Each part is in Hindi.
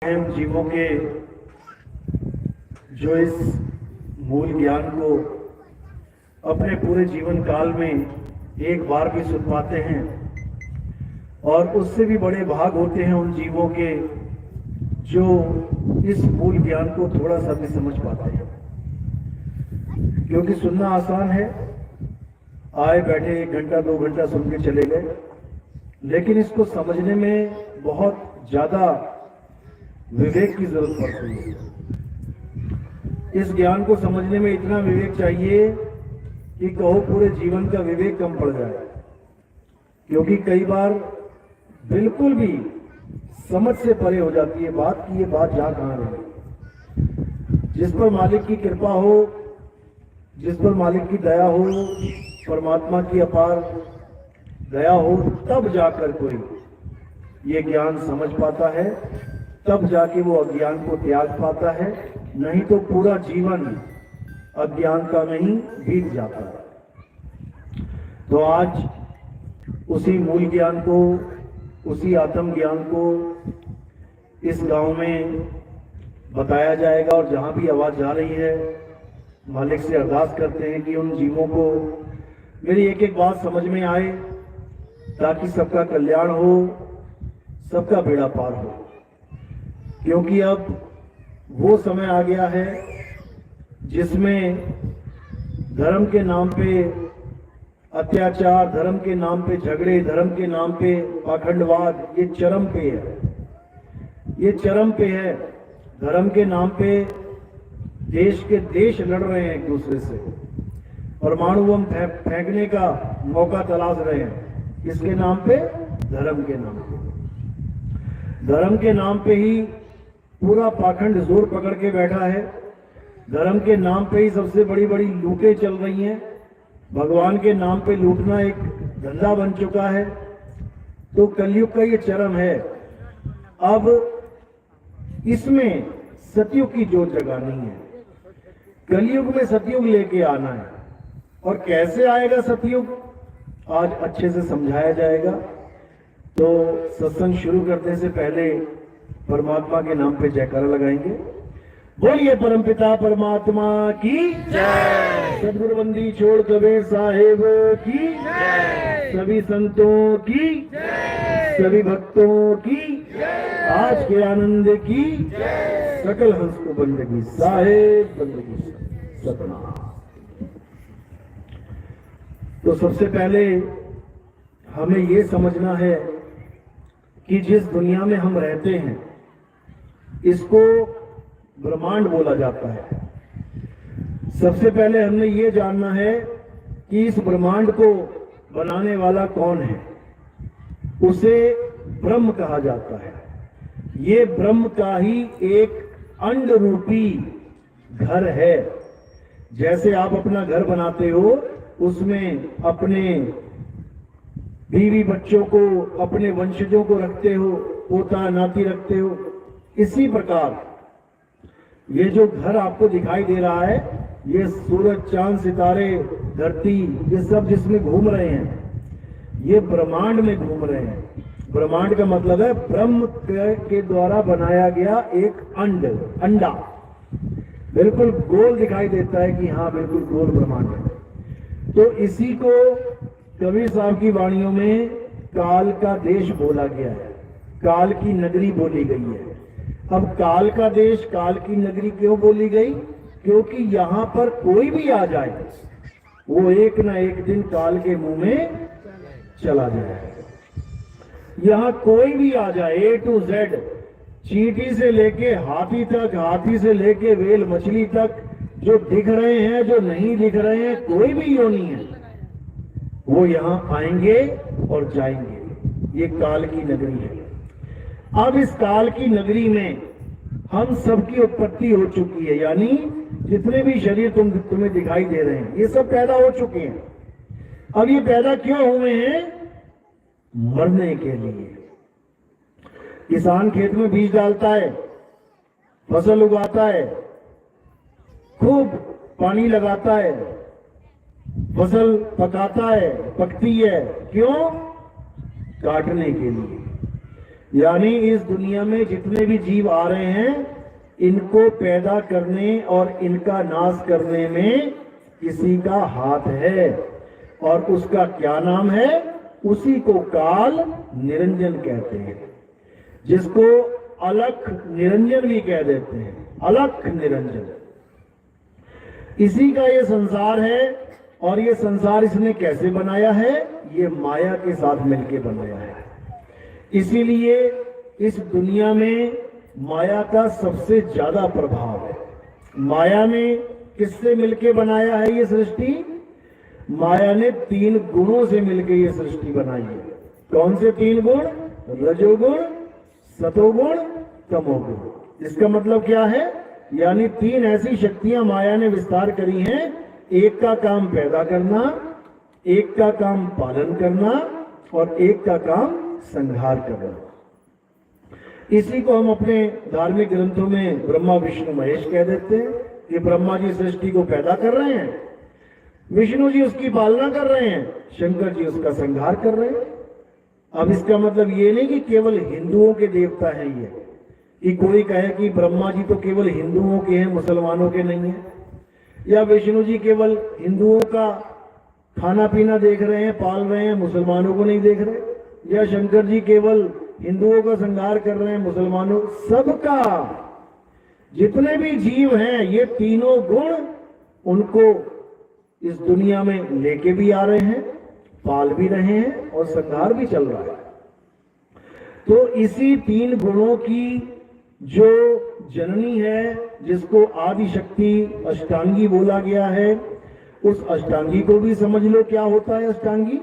हम जीवों के जो इस मूल ज्ञान को अपने पूरे जीवन काल में एक बार भी सुन पाते हैं, और उससे भी बड़े भाग होते हैं उन जीवों के जो इस मूल ज्ञान को थोड़ा सा भी समझ पाते हैं। क्योंकि सुनना आसान है, आए बैठे 1 घंटा 2 घंटा सुन के चले गए, लेकिन इसको समझने में बहुत ज्यादा विवेक की जरूरत पड़ती है। इस ज्ञान को समझने में इतना विवेक चाहिए कि कहो पूरे जीवन का विवेक कम पड़ जाए। क्योंकि कई बार बिल्कुल भी समझ से परे हो जाती है बात कि ये बात जा कहां रही। जिस पर मालिक की कृपा हो, जिस पर मालिक की दया हो, परमात्मा की अपार दया हो, तब जाकर कोई ये ज्ञान समझ पाता है, तब जाके वो अज्ञान को त्याग पाता है। नहीं तो पूरा जीवन अज्ञानता में ही बीत जाता है। तो आज उसी मूल ज्ञान को, उसी आत्म ज्ञान को इस गांव में बताया जाएगा। और जहां भी आवाज जा रही है, मालिक से अरदास करते हैं कि उन जीवों को मेरी एक एक बात समझ में आए, ताकि सबका कल्याण हो, सबका बेड़ा पार हो। क्योंकि अब वो समय आ गया है जिसमें धर्म के नाम पे अत्याचार, धर्म के नाम पे झगड़े, धर्म के नाम पे पाखंडवाद, ये चरम पे है। ये चरम पे है। धर्म के नाम पे देश के देश लड़ रहे हैं एक दूसरे से, परमाणु बम फेंकने का मौका तलाश रहे हैं। इसके नाम पे, धर्म के नाम पे। धर्म के नाम पे ही पूरा पाखंड जोर पकड़ के बैठा है। धर्म के नाम पे ही सबसे बड़ी बड़ी लूटें चल रही हैं। भगवान के नाम पे लूटना एक धंधा बन चुका है। तो कलयुग का ये चरम है। अब इसमें सतयुग की जोत जगानी है। कलयुग में सतयुग लेके आना है। और कैसे आएगा सतयुग, आज अच्छे से समझाया जाएगा। तो सत्संग शुरू करने से पहले परमात्मा के नाम पे जयकारा लगाएंगे। बोलिए परमपिता परमात्मा की जय। सदगुरु बंदी छोड़ कबीर साहेब की जय। सभी संतों की जय। सभी भक्तों की जय। आज के आनंद की जय। सकल हंस को बंदगी साहेब, बंदगी सतना। तो सबसे पहले हमें ये समझना है कि जिस दुनिया में हम रहते हैं, इसको ब्रह्मांड बोला जाता है। सबसे पहले हमने ये जानना है कि इस ब्रह्मांड को बनाने वाला कौन है। उसे ब्रह्म कहा जाता है। ये ब्रह्म का ही एक अंड रूपी घर है। जैसे आप अपना घर बनाते हो, उसमें अपने बीवी बच्चों को, अपने वंशजों को रखते हो, पोता नाती रखते हो। इसी प्रकार ये जो घर आपको दिखाई दे रहा है, ये सूरज, चांद, सितारे, धरती, ये सब जिसमें घूम रहे हैं, ये ब्रह्मांड में घूम रहे हैं। ब्रह्मांड का मतलब है ब्रह्म के द्वारा बनाया गया एक अंडा। बिल्कुल गोल दिखाई देता है कि हाँ, बिल्कुल गोल ब्रह्मांड है। तो इसी को कबीर साहब की वाणियों में काल का देश बोला गया है, काल की नगरी बोली गई है। अब काल का देश, काल की नगरी क्यों बोली गई? क्योंकि यहाँ पर कोई भी आ जाए, वो एक ना एक दिन काल के मुंह में चला जाए। यहाँ कोई भी आ जाए, ए टू जेड, चींटी से लेके हाथी तक, हाथी से लेके वेल मछली तक, जो दिख रहे हैं, जो नहीं दिख रहे हैं, कोई भी योनि है, वो यहाँ आएंगे और जाएंगे। ये काल की नगरी है। अब इस काल की नगरी में हम सबकी उत्पत्ति हो चुकी है। यानी जितने भी शरीर तुम्हें दिखाई दे रहे हैं, ये सब पैदा हो चुके हैं। अब ये पैदा क्यों हुए हैं? मरने के लिए। किसान खेत में बीज डालता है, फसल उगाता है, खूब पानी लगाता है, फसल पकाता है, पकती है। क्यों? काटने के लिए। यानी इस दुनिया में जितने भी जीव आ रहे हैं, इनको पैदा करने और इनका नाश करने में किसी का हाथ है, और उसका क्या नाम है? उसी को काल निरंजन कहते हैं, जिसको अलख निरंजन भी कह देते हैं। अलख निरंजन, इसी का ये संसार है। और ये संसार इसने कैसे बनाया है? ये माया के साथ मिलके बनाया है। इसीलिए इस दुनिया में माया का सबसे ज्यादा प्रभाव है। माया ने किससे मिलके बनाया है ये सृष्टि? माया ने 3 गुणों से मिलकर ये सृष्टि बनाई है। कौन से 3 गुण? रजोगुण, सतोगुण, तमोगुण। इसका मतलब क्या है? यानी 3 ऐसी शक्तियां माया ने विस्तार करी हैं। एक का काम पैदा करना, एक का काम पालन करना, और एक का काम संहार करना। इसी को हम अपने धार्मिक ग्रंथों में ब्रह्मा विष्णु महेश कह देते हैं कि ब्रह्मा जी सृष्टि को पैदा कर रहे हैं, विष्णु जी उसकी पालना कर रहे हैं, शंकर जी उसका संहार कर रहे हैं। अब इसका मतलब ये नहीं कि केवल हिंदुओं के देवता हैं ये, कि कोई कहे कि ब्रह्मा जी तो केवल हिंदुओं के हैं, मुसलमानों के नहीं है, या विष्णु जी केवल हिंदुओं का खाना पीना देख रहे हैं, पाल रहे हैं, मुसलमानों को नहीं देख रहे, या शंकर जी केवल हिंदुओं का संहार कर रहे हैं, मुसलमानों। सबका, जितने भी जीव हैं, ये तीनों गुण उनको इस दुनिया में लेके भी आ रहे हैं, पाल भी रहे हैं, और संहार भी चल रहा है। तो इसी 3 गुणों की जो जननी है, जिसको आदि शक्ति अष्टांगी बोला गया है, उस अष्टांगी को भी समझ लो क्या होता है अष्टांगी।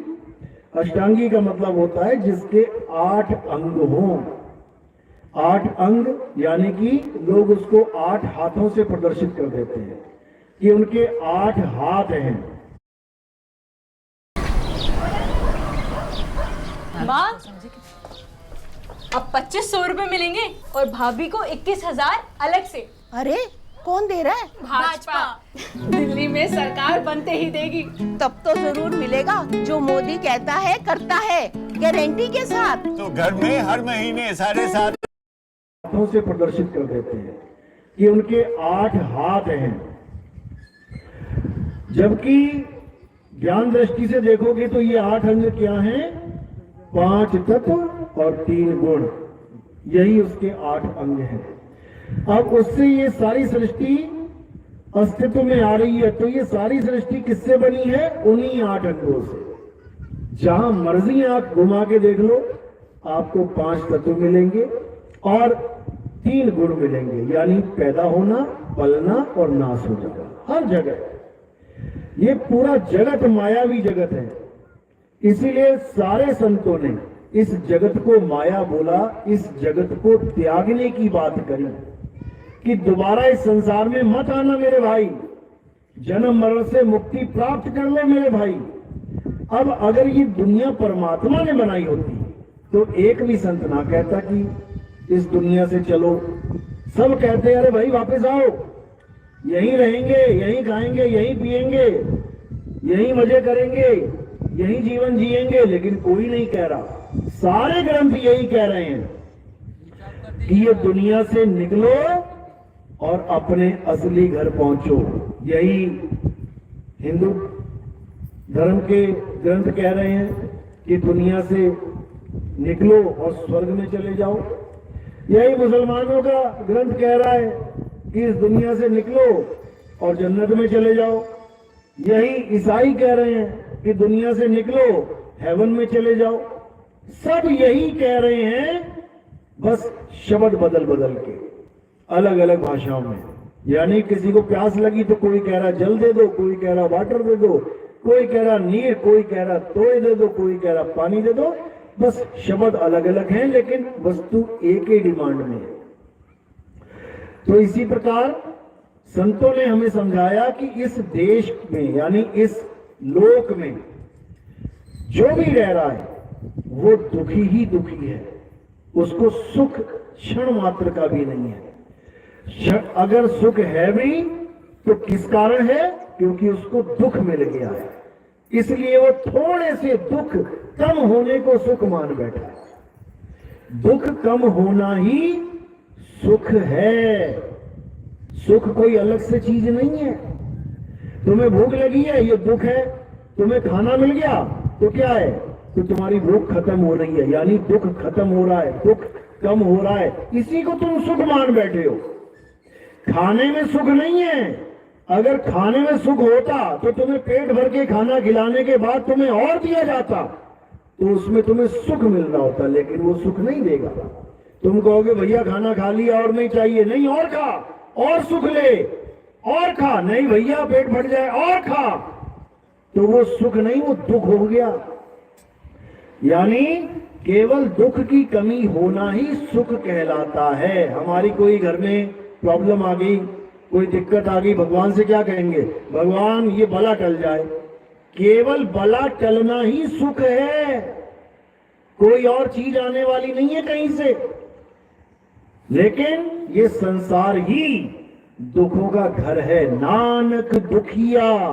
अष्टांगी का मतलब होता है जिसके 8 अंग हों। 8 अंग, यानी कि लोग उसको 8 हाथों से प्रदर्शित कर देते हैं कि उनके 8 हाथ हैं। माँ, अब 2500 रुपए मिलेंगे और भाभी को 21,000 अलग से। अरे कौन दे रहा है? भाजपा दिल्ली में सरकार बनते ही देगी। तब तो जरूर मिलेगा। जो मोदी कहता है करता है, गारंटी के साथ। तो घर में हर महीने 7.5 हाथों से प्रदर्शित कर देते हैं कि उनके 8 हाथ हैं, जबकि ज्ञान दृष्टि से देखोगे तो ये 8 अंग क्या हैं? 5 तत्व और 3 गुण, यही उसके 8 अंग हैं। अब उससे ये सारी सृष्टि अस्तित्व में आ रही है। तो ये सारी सृष्टि किससे बनी है? उन्हीं 8 अंगों से। जहां मर्जी आप घुमा के देख लो, आपको 5 तत्व मिलेंगे और 3 गुण मिलेंगे, यानी पैदा होना, पलना और नाश हो जाना। हर जगह ये पूरा जगत मायावी जगत है। इसीलिए सारे संतों ने इस जगत को माया बोला, इस जगत को त्यागने की बात करी कि दोबारा इस संसार में मत आना मेरे भाई, जन्म मरण से मुक्ति प्राप्त कर लो मेरे भाई। अब अगर ये दुनिया परमात्मा ने बनाई होती तो एक भी संत ना कहता कि इस दुनिया से चलो। सब कहते अरे भाई वापस आओ, यहीं रहेंगे, यहीं खाएंगे, यहीं पिएंगे, यहीं मजे करेंगे, यही जीवन जिएंगे। लेकिन कोई नहीं कह रहा। सारे ग्रंथ यही कह रहे हैं कि ये दुनिया से निकलो और अपने असली घर पहुंचो। यही हिंदू धर्म के ग्रंथ कह रहे हैं कि दुनिया से निकलो और स्वर्ग में चले जाओ। यही मुसलमानों का ग्रंथ कह रहा है कि इस दुनिया से निकलो और जन्नत में चले जाओ। यही ईसाई कह रहे हैं कि दुनिया से निकलो, हेवन में चले जाओ। सब यही कह रहे हैं, बस शब्द बदल बदल के, अलग अलग भाषाओं में। यानी किसी को प्यास लगी तो कोई कह रहा जल दे दो, कोई कह रहा वाटर दे दो, कोई कह रहा नीर, कोई कह रहा तोय दे दो, कोई कह रहा पानी दे दो। बस शब्द अलग अलग हैं, लेकिन वस्तु एक ही डिमांड में है। तो इसी प्रकार संतों ने हमें समझाया कि इस देश में, यानी इस लोक में जो भी रह रहा है वो दुखी ही दुखी है। उसको सुख क्षण मात्र का भी नहीं है। अगर सुख है भी तो किस कारण है? क्योंकि उसको दुख मिल गया है, इसलिए वो थोड़े से दुख कम होने को सुख मान बैठा है। दुख कम होना ही सुख है। सुख कोई अलग से चीज नहीं है। तुम्हें भूख लगी है, ये दुख है। तुम्हें खाना मिल गया तो क्या है? तो तुम्हारी भूख खत्म हो रही है, यानी दुख खत्म हो रहा है, दुख कम हो रहा है। इसी को तुम सुख मान बैठे हो। खाने में सुख नहीं है। अगर खाने में सुख होता तो तुम्हें पेट भर के खाना खिलाने के बाद तुम्हें और दिया जाता तो उसमें तुम्हें सुख मिल रहा होता, लेकिन वो सुख नहीं देगा। तुम कहोगे भैया खाना खा लिया और नहीं चाहिए, नहीं और खा, और सुख ले, और खा, नहीं भैया पेट भर जाए और खा, तो वो सुख नहीं, वो दुख हो गया। यानी केवल दुख की कमी होना ही सुख कहलाता है। हमारी कोई घर में प्रॉब्लम आ गई, कोई दिक्कत आ गई, भगवान से क्या कहेंगे? भगवान ये बला टल जाए। केवल बला टलना ही सुख है, कोई और चीज आने वाली नहीं है कहीं से। लेकिन ये संसार ही दुखों का घर है। नानक दुखिया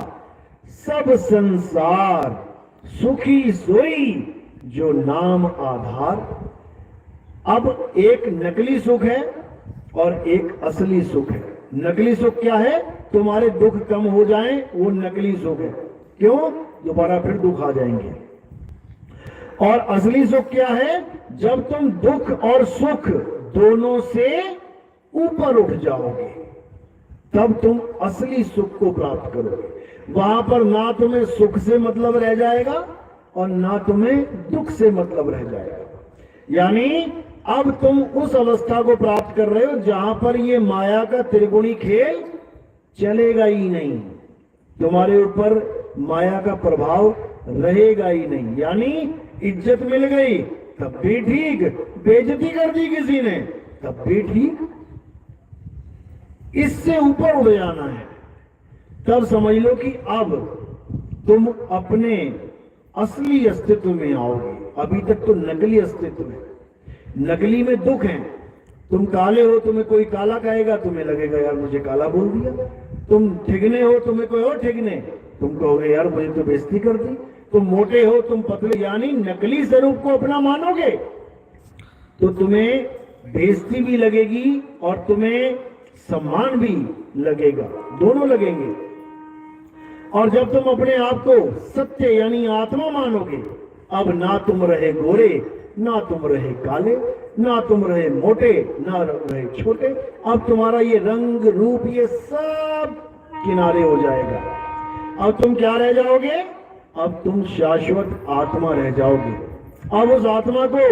सब संसार, सुखी सोई जो नाम आधार। अब एक नकली सुख है और एक असली सुख है। नकली सुख क्या है? तुम्हारे दुख कम हो जाएं, वो नकली सुख है। क्यों? दोबारा फिर दुख आ जाएंगे। और असली सुख क्या है? जब तुम दुख और सुख दोनों से ऊपर उठ जाओगे तब तुम असली सुख को प्राप्त करोगे। वहां पर ना तुम्हें सुख से मतलब रह जाएगा और ना तुम्हें दुख से मतलब रह जाएगा। यानी अब तुम उस अवस्था को प्राप्त कर रहे हो जहां पर ये माया का त्रिगुणी खेल चलेगा ही नहीं, तुम्हारे ऊपर माया का प्रभाव रहेगा ही नहीं। यानी इज्जत मिल गई तब भी ठीक, बेइज्जती कर दी किसी ने तब भी ठीक। इससे ऊपर उड़ जाना है, तब समझ लो कि अब तुम अपने असली अस्तित्व में आओगे। अभी तक तो नकली अस्तित्व है। नकली में दुख है। तुम काले हो, तुम्हें कोई काला कहेगा, तुम्हें लगेगा यार मुझे काला बोल दिया। तुम ठिगने हो, तुम्हें कोई और ठिगने, तुम कहोगे यार मुझे तो बेइज्जती कर दी। तुम मोटे हो, तुम पतले, यानी नकली स्वरूप को अपना मानोगे तो तुम्हें बेइज्जती भी लगेगी और तुम्हें सम्मान भी लगेगा, दोनों लगेंगे। और जब तुम अपने आप को सत्य यानी आत्मा मानोगे, अब ना तुम रहे गोरे, ना तुम रहे काले, ना तुम रहे मोटे, ना रहे छोटे। अब तुम्हारा ये रंग रूप ये सब किनारे हो जाएगा। अब तुम क्या रह जाओगे? अब तुम शाश्वत आत्मा रह जाओगे। अब उस आत्मा को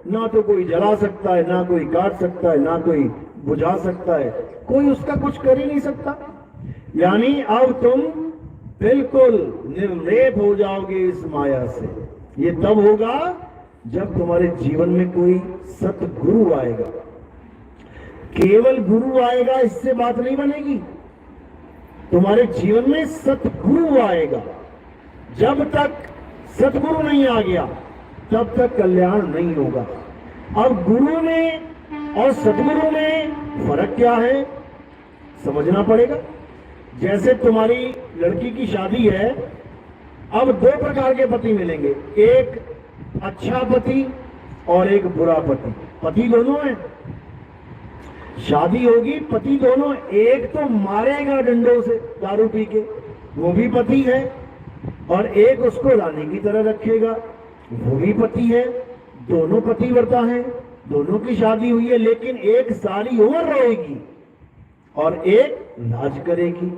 ना तो कोई जला सकता है, ना कोई काट सकता है, ना कोई बुझा सकता है, कोई उसका कुछ कर ही नहीं सकता। यानी अब तुम बिल्कुल निर्लेप हो जाओगे इस माया से। ये तब होगा जब तुम्हारे जीवन में कोई सतगुरु आएगा। केवल गुरु आएगा इससे बात नहीं बनेगी, तुम्हारे जीवन में सतगुरु आएगा। जब तक सतगुरु नहीं आ गया तब तक कल्याण नहीं होगा। अब गुरु में और सतगुरु में फर्क क्या है समझना पड़ेगा। जैसे तुम्हारी लड़की की शादी है, अब दो प्रकार के पति मिलेंगे, एक अच्छा पति और एक बुरा पति। पति दोनों हैं, शादी होगी, पति दोनों। एक तो मारेगा डंडों से दारू पी के, वो भी पति है, और एक उसको रानी की तरह रखेगा, वो भी पति है। दोनों पतिव्रता हैं, दोनों की शादी हुई है, लेकिन एक सारी उम्र रहेगी और एक राज करेगी।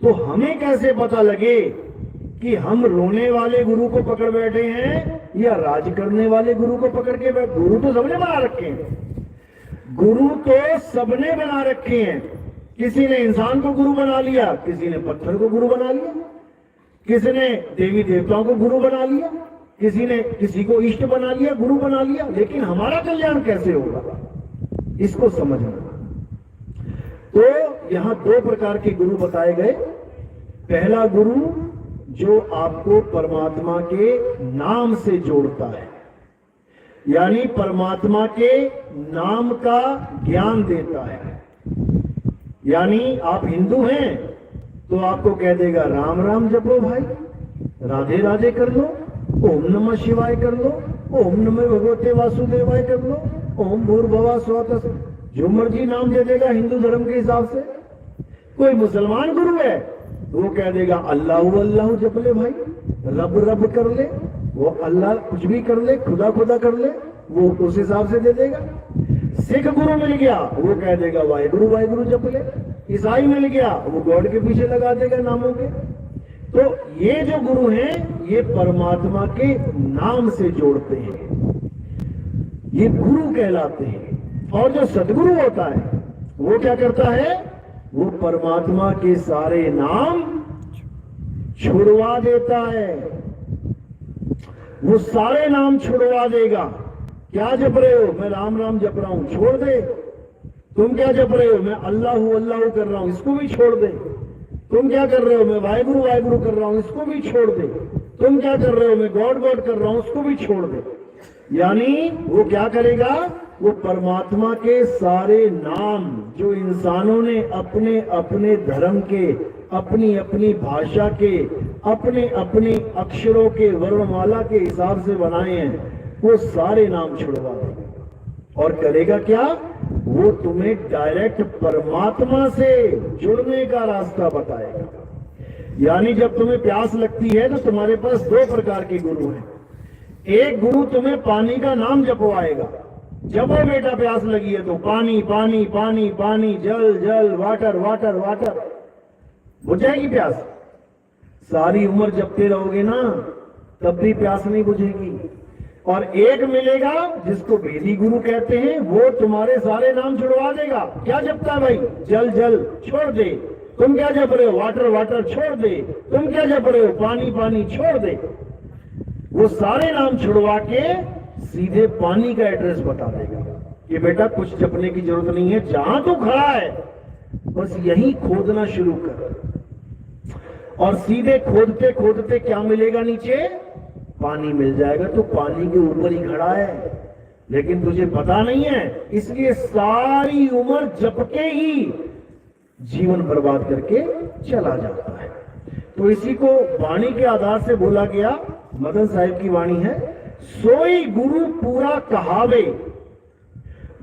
तो हमें कैसे पता लगे कि हम रोने वाले गुरु को पकड़ बैठे हैं या राज करने वाले गुरु को पकड़ के बैठे? गुरु तो सबने बना रखे हैं, गुरु तो सबने बना रखे हैं। किसी ने इंसान को गुरु बना लिया, किसी ने पत्थर को गुरु बना लिया, किसी ने देवी देवताओं को गुरु बना लिया, किसी ने किसी को इष्ट बना लिया, गुरु बना लिया। लेकिन हमारा कल्याण कैसे होगा, इसको समझना। तो यहां दो प्रकार के गुरु बताए गए। पहला गुरु जो आपको परमात्मा के नाम से जोड़ता है, यानी परमात्मा के नाम का ज्ञान देता है। यानी आप हिंदू हैं तो आपको कह देगा राम राम जपो भाई, राधे राधे कर लो, ओम नमः शिवाय कर लो, ओम नमः भगवते वासुदेवाय कर लो, ओम भूर्भुवः स्वः, जो मर्जी नाम दे देगा हिंदू धर्म के हिसाब से। कोई मुसलमान गुरु है वो कह देगा अल्लाह अल्लाह जप ले भाई, रब रब कर ले, वो अल्लाह कुछ भी कर ले, खुदा खुदा कर ले, वो उस हिसाब से दे देगा। सिख गुरु मिल गया वो कह देगा वाहिगुरु वाहिगुरु जप ले। ईसाई मिल गया वो गॉड के पीछे लगा देगा नामों के। तो ये जो गुरु हैं ये परमात्मा के नाम से जोड़ते हैं, ये गुरु कहलाते हैं। और जो सदगुरु होता है वो क्या करता है, वो परमात्मा के सारे नाम छुड़वा देता है, वो सारे नाम छुड़वा देगा। क्या जप रहे हो, मैं राम राम जप रहा हूं, छोड़ दे। तुम क्या जप रहे हो, मैं अल्लाह अल्लाह कर रहा हूं, इसको भी छोड़ दे। तुम क्या कर रहे हो, मैं वाहिगुरु वाहिगुरु कर रहा हूं, इसको भी छोड़ दे। तुम क्या कर रहे हो, मैं गॉड गॉड कर रहा हूं, उसको भी छोड़ दे। यानी वो क्या करेगा, वो परमात्मा के सारे नाम जो इंसानों ने अपने अपने धर्म के, अपनी अपनी भाषा के, अपने अपने अक्षरों के, वर्णमाला के हिसाब से बनाए हैं, वो सारे नाम छुड़वा देगा। और करेगा क्या, वो तुम्हें डायरेक्ट परमात्मा से जुड़ने का रास्ता बताएगा। यानी जब तुम्हें प्यास लगती है तो तुम्हारे पास दो प्रकार के गुरु हैं। एक गुरु तुम्हें पानी का नाम जपवाएगा, जब वो बेटा प्यास लगी है तो पानी पानी पानी पानी, जल जल, वाटर वाटर वाटर, बुझ जाएगी प्यास। सारी उम्र जपते रहोगे ना तब भी प्यास नहीं बुझेगी। और एक मिलेगा जिसको वेदी गुरु कहते हैं, वो तुम्हारे सारे नाम छुड़वा देगा। क्या जपता भाई, जल जल छोड़ दे। तुम क्या जप रहे हो, वाटर वाटर छोड़ दे। तुम क्या जप रहे हो, पानी पानी छोड़ दे। वो सारे नाम छुड़वा के सीधे पानी का एड्रेस बता देगा कि बेटा कुछ जपने की जरूरत नहीं है, जहां तू खड़ा है बस यही खोदना शुरू कर। और सीधे खोदते खोदते क्या मिलेगा, नीचे पानी मिल जाएगा। तो पानी के ऊपर ही खड़ा है, लेकिन तुझे पता नहीं है, इसलिए सारी उम्र जप के ही जीवन बर्बाद करके चला जाता है। तो इसी को वाणी के आधार से बोला गया, मदन साहिब की वाणी है, सोई गुरु पूरा कहावे,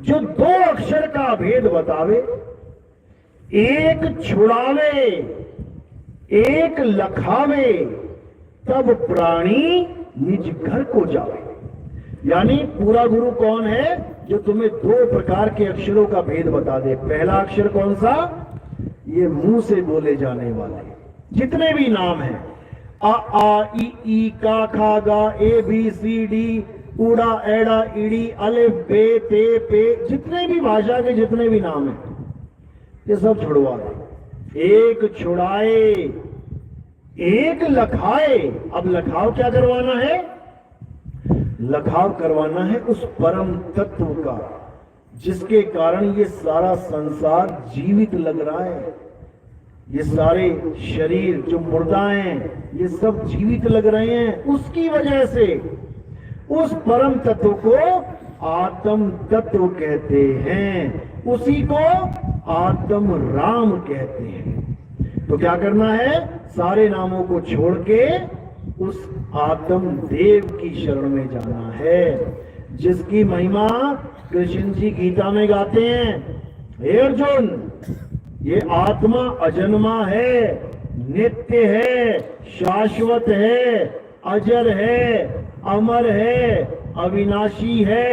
जो दो अक्षर का भेद बतावे, एक छुड़ावे एक लखावे, तब प्राणी निज घर को जावे। यानी पूरा गुरु कौन है, जो तुम्हें दो प्रकार के अक्षरों का भेद बता दे। पहला अक्षर कौन सा, ये मुंह से बोले जाने वाले जितने भी नाम हैं, आ आ ई ई का खा गा, ए बी सी डी, उड़ा एड़ा इड़ी, अलिफ बे ते पे, जितने भी भाषा के जितने भी नाम हैं ये सब छुड़वा दे। एक छुड़ाए एक लखाए। अब लखाव क्या करवाना है, लखाव करवाना है उस परम तत्व का जिसके कारण ये सारा संसार जीवित लग रहा है। ये सारे शरीर जो मुर्दा हैं ये सब जीवित लग रहे हैं, उसकी वजह से उस परम तत्व को आत्म तत्व कहते हैं, उसी को आत्म राम कहते हैं। तो क्या करना है, सारे नामों को छोड़ के उस आत्म देव की शरण में जाना है, जिसकी महिमा कृष्ण जी गीता में गाते हैं। हे अर्जुन, ये आत्मा अजन्मा है, नित्य है, शाश्वत है, अजर है, अमर है, अविनाशी है।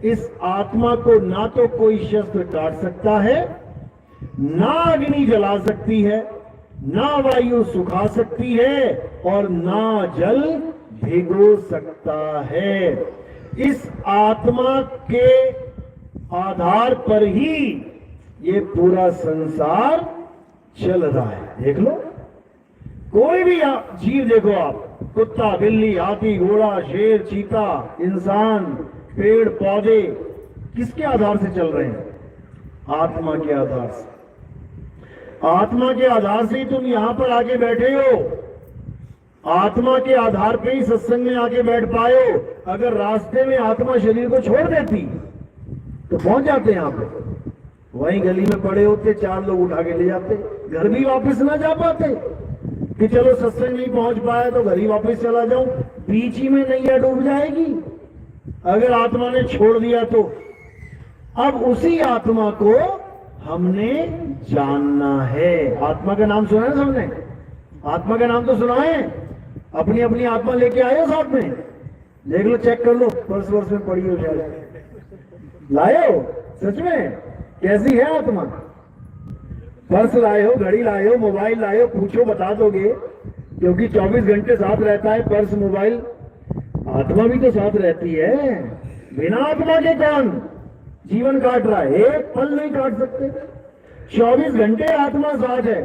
इस आत्मा को ना तो कोई शस्त्र काट सकता है, ना अग्नि जला सकती है, ना वायु सुखा सकती है, और ना जल भिगो सकता है। इस आत्मा के आधार पर ही ये पूरा संसार चल रहा है। देख लो, कोई भी जीव देखो आप, कुत्ता, बिल्ली, हाथी, घोड़ा, शेर, चीता, इंसान, पेड़ पौधे, किसके आधार से चल रहे हैं, आत्मा के आधार से। आत्मा के आधार से ही तुम यहां पर आके बैठे हो, आत्मा के आधार पे ही सत्संग में आके बैठ पाए हो। अगर रास्ते में आत्मा शरीर को छोड़ देती तो पहुंच जाते यहां पे, वहीं गली में पड़े होते, चार लोग उठा के ले जाते, घर भी वापस ना जा पाते कि चलो सत्संग नहीं पहुंच पाया तो घर ही वापस चला जाऊं। बीच ही में नैया डूब जाएगी अगर आत्मा ने छोड़ दिया तो। अब उसी आत्मा को हमने जानना है। आत्मा का नाम सुना है सबने? आत्मा का नाम तो सुना है? अपनी अपनी आत्मा लेके आए हो साथ में? देख लो, चेक कर लो, पर्स वर्स में पड़ी हो शायद। लाए हो सच में? कैसी है आत्मा? पर्स लाए हो, घड़ी लाए हो, मोबाइल लाए हो? पूछो, बता दोगे, क्योंकि 24 घंटे साथ रहता है पर्स, मोबाइल। आत्मा भी तो साथ रहती है। बिना आत्मा के कौन जीवन काट रहा है? एक पल नहीं काट सकते। 24 घंटे आत्मा साथ है,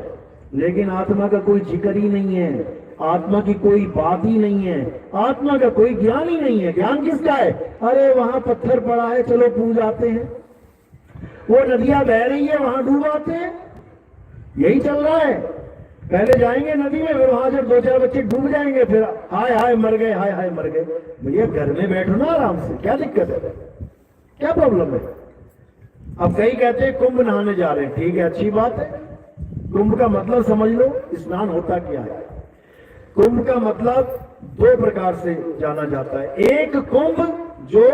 लेकिन आत्मा का कोई जिक्र ही नहीं है, आत्मा की कोई बात ही नहीं है, आत्मा का कोई ज्ञान ही नहीं है। ज्ञान किसका है? अरे वहां पत्थर पड़ा है, चलो पूज आते हैं। वो नदियां बह रही है, वहां डूब आते हैं। यही चल रहा है। पहले जाएंगे नदी में, फिर वहां जब 2-4 बच्चे डूब जाएंगे, फिर हाय हाय मर गए, हाय हाय मर गए। भैया घर में बैठो ना आराम से, क्या दिक्कत है? क्या प्रॉब्लम है? अब कई कहते हैं कुंभ नहाने जा रहे हैं, ठीक है, अच्छी बात है। कुंभ का मतलब समझ लो, स्नान होता क्या है। कुंभ का मतलब 2 प्रकार से जाना जाता है। एक कुंभ जो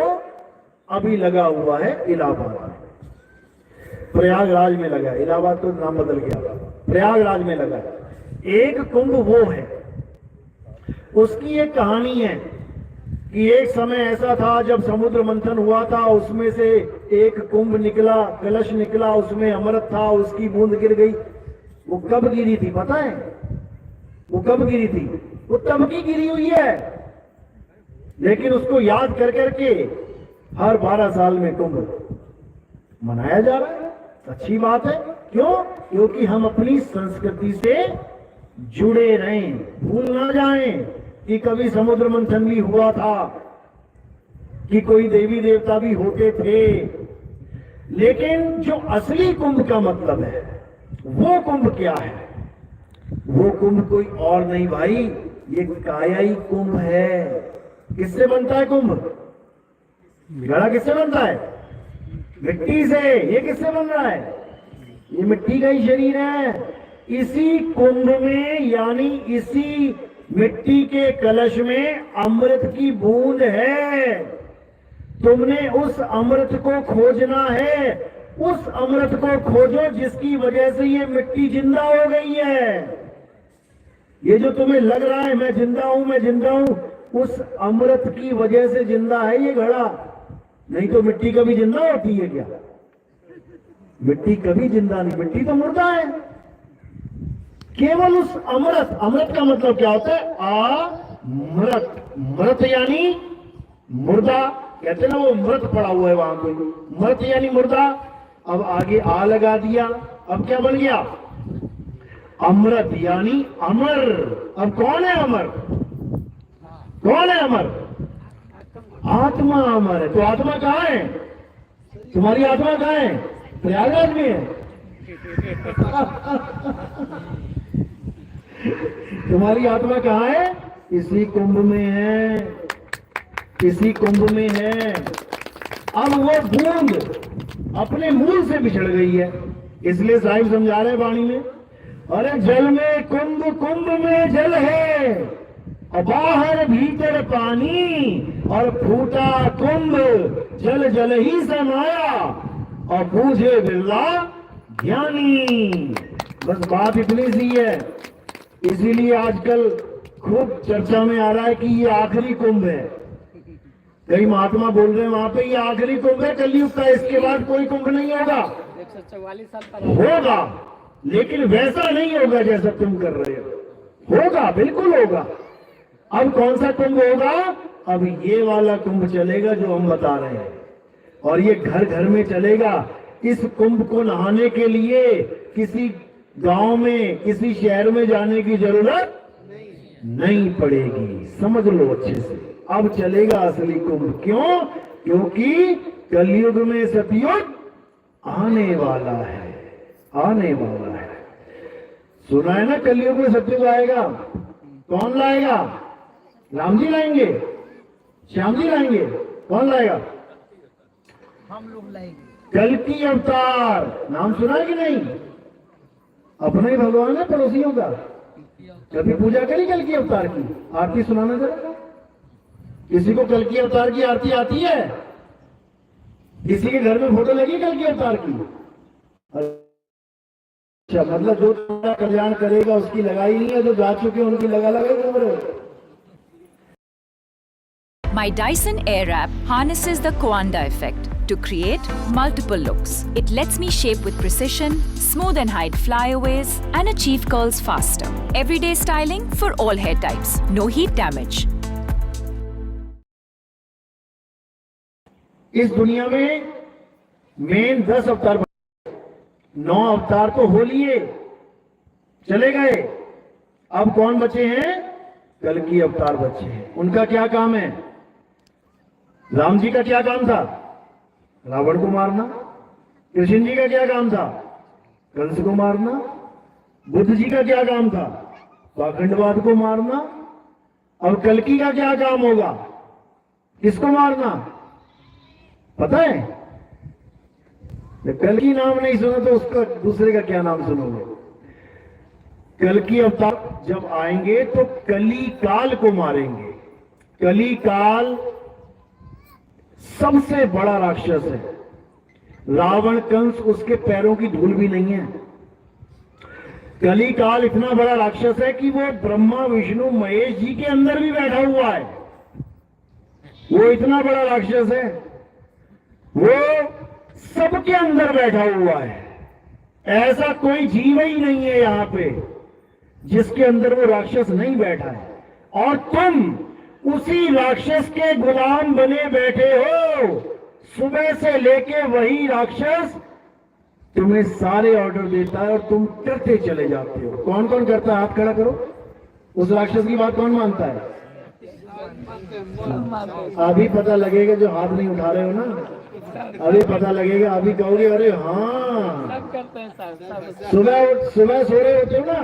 अभी लगा हुआ है इलाहाबाद में, प्रयागराज में लगा है, इलाहाबाद तो नाम बदल गया, प्रयागराज में लगा है। एक कुंभ वो है, उसकी एक कहानी है कि एक समय ऐसा था जब समुद्र मंथन हुआ था, उसमें से एक कुंभ निकला, कलश निकला, उसमें अमृत था, उसकी बूंद गिर गई। वो कब गिरी थी पता है? वो कब गिरी थी? वो तब की गिरी हुई है, लेकिन उसको याद कर करके हर 12 साल में कुंभ मनाया जा रहा है। अच्छी बात है। क्यों? क्योंकि हम अपनी संस्कृति से जुड़े रहें, भूल ना जाएं कि कभी समुद्र मंथन भी हुआ था, कि कोई देवी देवता भी होते थे। लेकिन जो असली कुंभ का मतलब है, वो कुंभ क्या है? वो कुंभ कोई और नहीं भाई, ये कायाई कुंभ है। किससे बनता है कुंभ? घड़ा किससे बनता है? मिट्टी से। ये किससे बन रहा है? ये मिट्टी का ही शरीर है। इसी कुंभ में, यानी इसी मिट्टी के कलश में अमृत की बूंद है। तुमने उस अमृत को खोजना है। उस अमृत को खोजो जिसकी वजह से ये मिट्टी जिंदा हो गई है। ये जो तुम्हें लग रहा है मैं जिंदा हूं, मैं जिंदा हूं, उस अमृत की वजह से जिंदा है ये घड़ा। नहीं तो मिट्टी कभी जिंदा होती है क्या? मिट्टी कभी जिंदा नहीं, मिट्टी तो मुर्दा है। केवल उस अमृत, अमृत का मतलब क्या होता है? अमृत। मृत यानी मुर्दा, कहते ना वो मृत पड़ा हुआ है वहां कोई, मृत यानी मुर्दा। अब आगे आ लगा दिया, अब क्या बन गया? अमृत यानी अमर। अब कौन है अमर? कौन है अमर? आत्मा अमर है। तो आत्मा कहाँ है? तुम्हारी आत्मा कहाँ है? प्रयागराज में है। तुम्हारी आत्मा कहाँ है? इसी कुंभ में है, इसी कुंभ में है। अब वो बूंद अपने मूल से बिछड़ गई है, इसलिए साहिब समझा रहे वाणी में, अरे जल में कुंभ, कुंभ में जल है, और बाहर भीतर पानी, और फूटा कुंभ जल जल ही समाया, और बूझे बिरला ज्ञानी। बस बात इतनी सी है। इसीलिए आजकल खूब चर्चा में आ रहा है कि ये आखिरी कुंभ है। कई महात्मा बोल रहे हैं वहां पे ये आखिरी कुंभ है कलयुग का, इसके बाद कोई कुंभ नहीं होगा। 144 साल का होगा, लेकिन वैसा नहीं होगा जैसा तुम कर रहे हो। होगा, बिल्कुल होगा। अब कौन सा कुंभ होगा? अब ये वाला कुंभ चलेगा जो हम बता रहे हैं, और ये घर घर में चलेगा। इस कुंभ को नहाने के लिए किसी गांव में, किसी शहर में जाने की जरूरत नहीं पड़ेगी। समझ लो अच्छे से, अब चलेगा असली कुंभ। क्यों? क्योंकि कलयुग में सतयुग आने वाला है, आने वाला है। सुना है ना कलयुग में सतयुग आएगा। कौन लाएगा? राम जी लाएंगे? श्याम जी लाएंगे? कौन लाएगा? हम लोग लाएंगे। कल्कि अवतार नाम सुना है कि नहीं? अपना ही भगवान है, पड़ोसियों का। कभी पूजा करी कल्कि अवतार की? आरती सुनाना जरा। किसी को कल्कि अवतार की आरती आती है? किसी के घर में फोटो लगी कल के अवतार की? अच्छा, मतलब जो तुम्हारा कल्याण करेगा उसकी लगाई नहीं है, जो जा चुके हैं उनकी लगा लगा। My Dyson Airwrap harnesses the Coanda effect to create multiple looks. It lets me shape with precision, smooth and hide flyaways, and achieve curls faster. Everyday styling for all hair types. No heat damage. इस दुनिया में मेन 10 अवतार, 9 अवतार तो हो लिए, चले गए। अब कौन बचे हैं? कल की अवतार बचे हैं। उनका क्या काम है? राम जी का क्या काम था? रावण को मारना। कृष्ण जी का क्या काम था? कंस को मारना। बुद्ध जी का क्या काम था? पाखंडवाद को मारना। अब कल्कि का क्या काम होगा? किसको मारना पता है? कल्कि नाम नहीं सुना तो उसका दूसरे का क्या नाम सुनोगे? कल्कि अवतार जब आएंगे तो कली काल को मारेंगे। कली काल सबसे बड़ा राक्षस है। रावण कंस उसके पैरों की धूल भी नहीं है। कली काल इतना बड़ा राक्षस है कि वो ब्रह्मा विष्णु महेश जी के अंदर भी बैठा हुआ है। वो इतना बड़ा राक्षस है, वो सबके अंदर बैठा हुआ है। ऐसा कोई जीव ही नहीं है यहां पे जिसके अंदर वो राक्षस नहीं बैठा है। और तुम उसी राक्षस के गुलाम बने बैठे हो। सुबह से लेके वही राक्षस तुम्हें सारे ऑर्डर देता है और तुम करते चले जाते हो। कौन कौन करता है? हाथ खड़ा करो। उस राक्षस की बात कौन मानता है? अभी पता लगेगा जो हाथ नहीं उठा रहे हो ना, अभी पता लगेगा। अभी कहोगे अरे हाँ, सब करते हैं सर, सुबह सो रहे होते हो ना,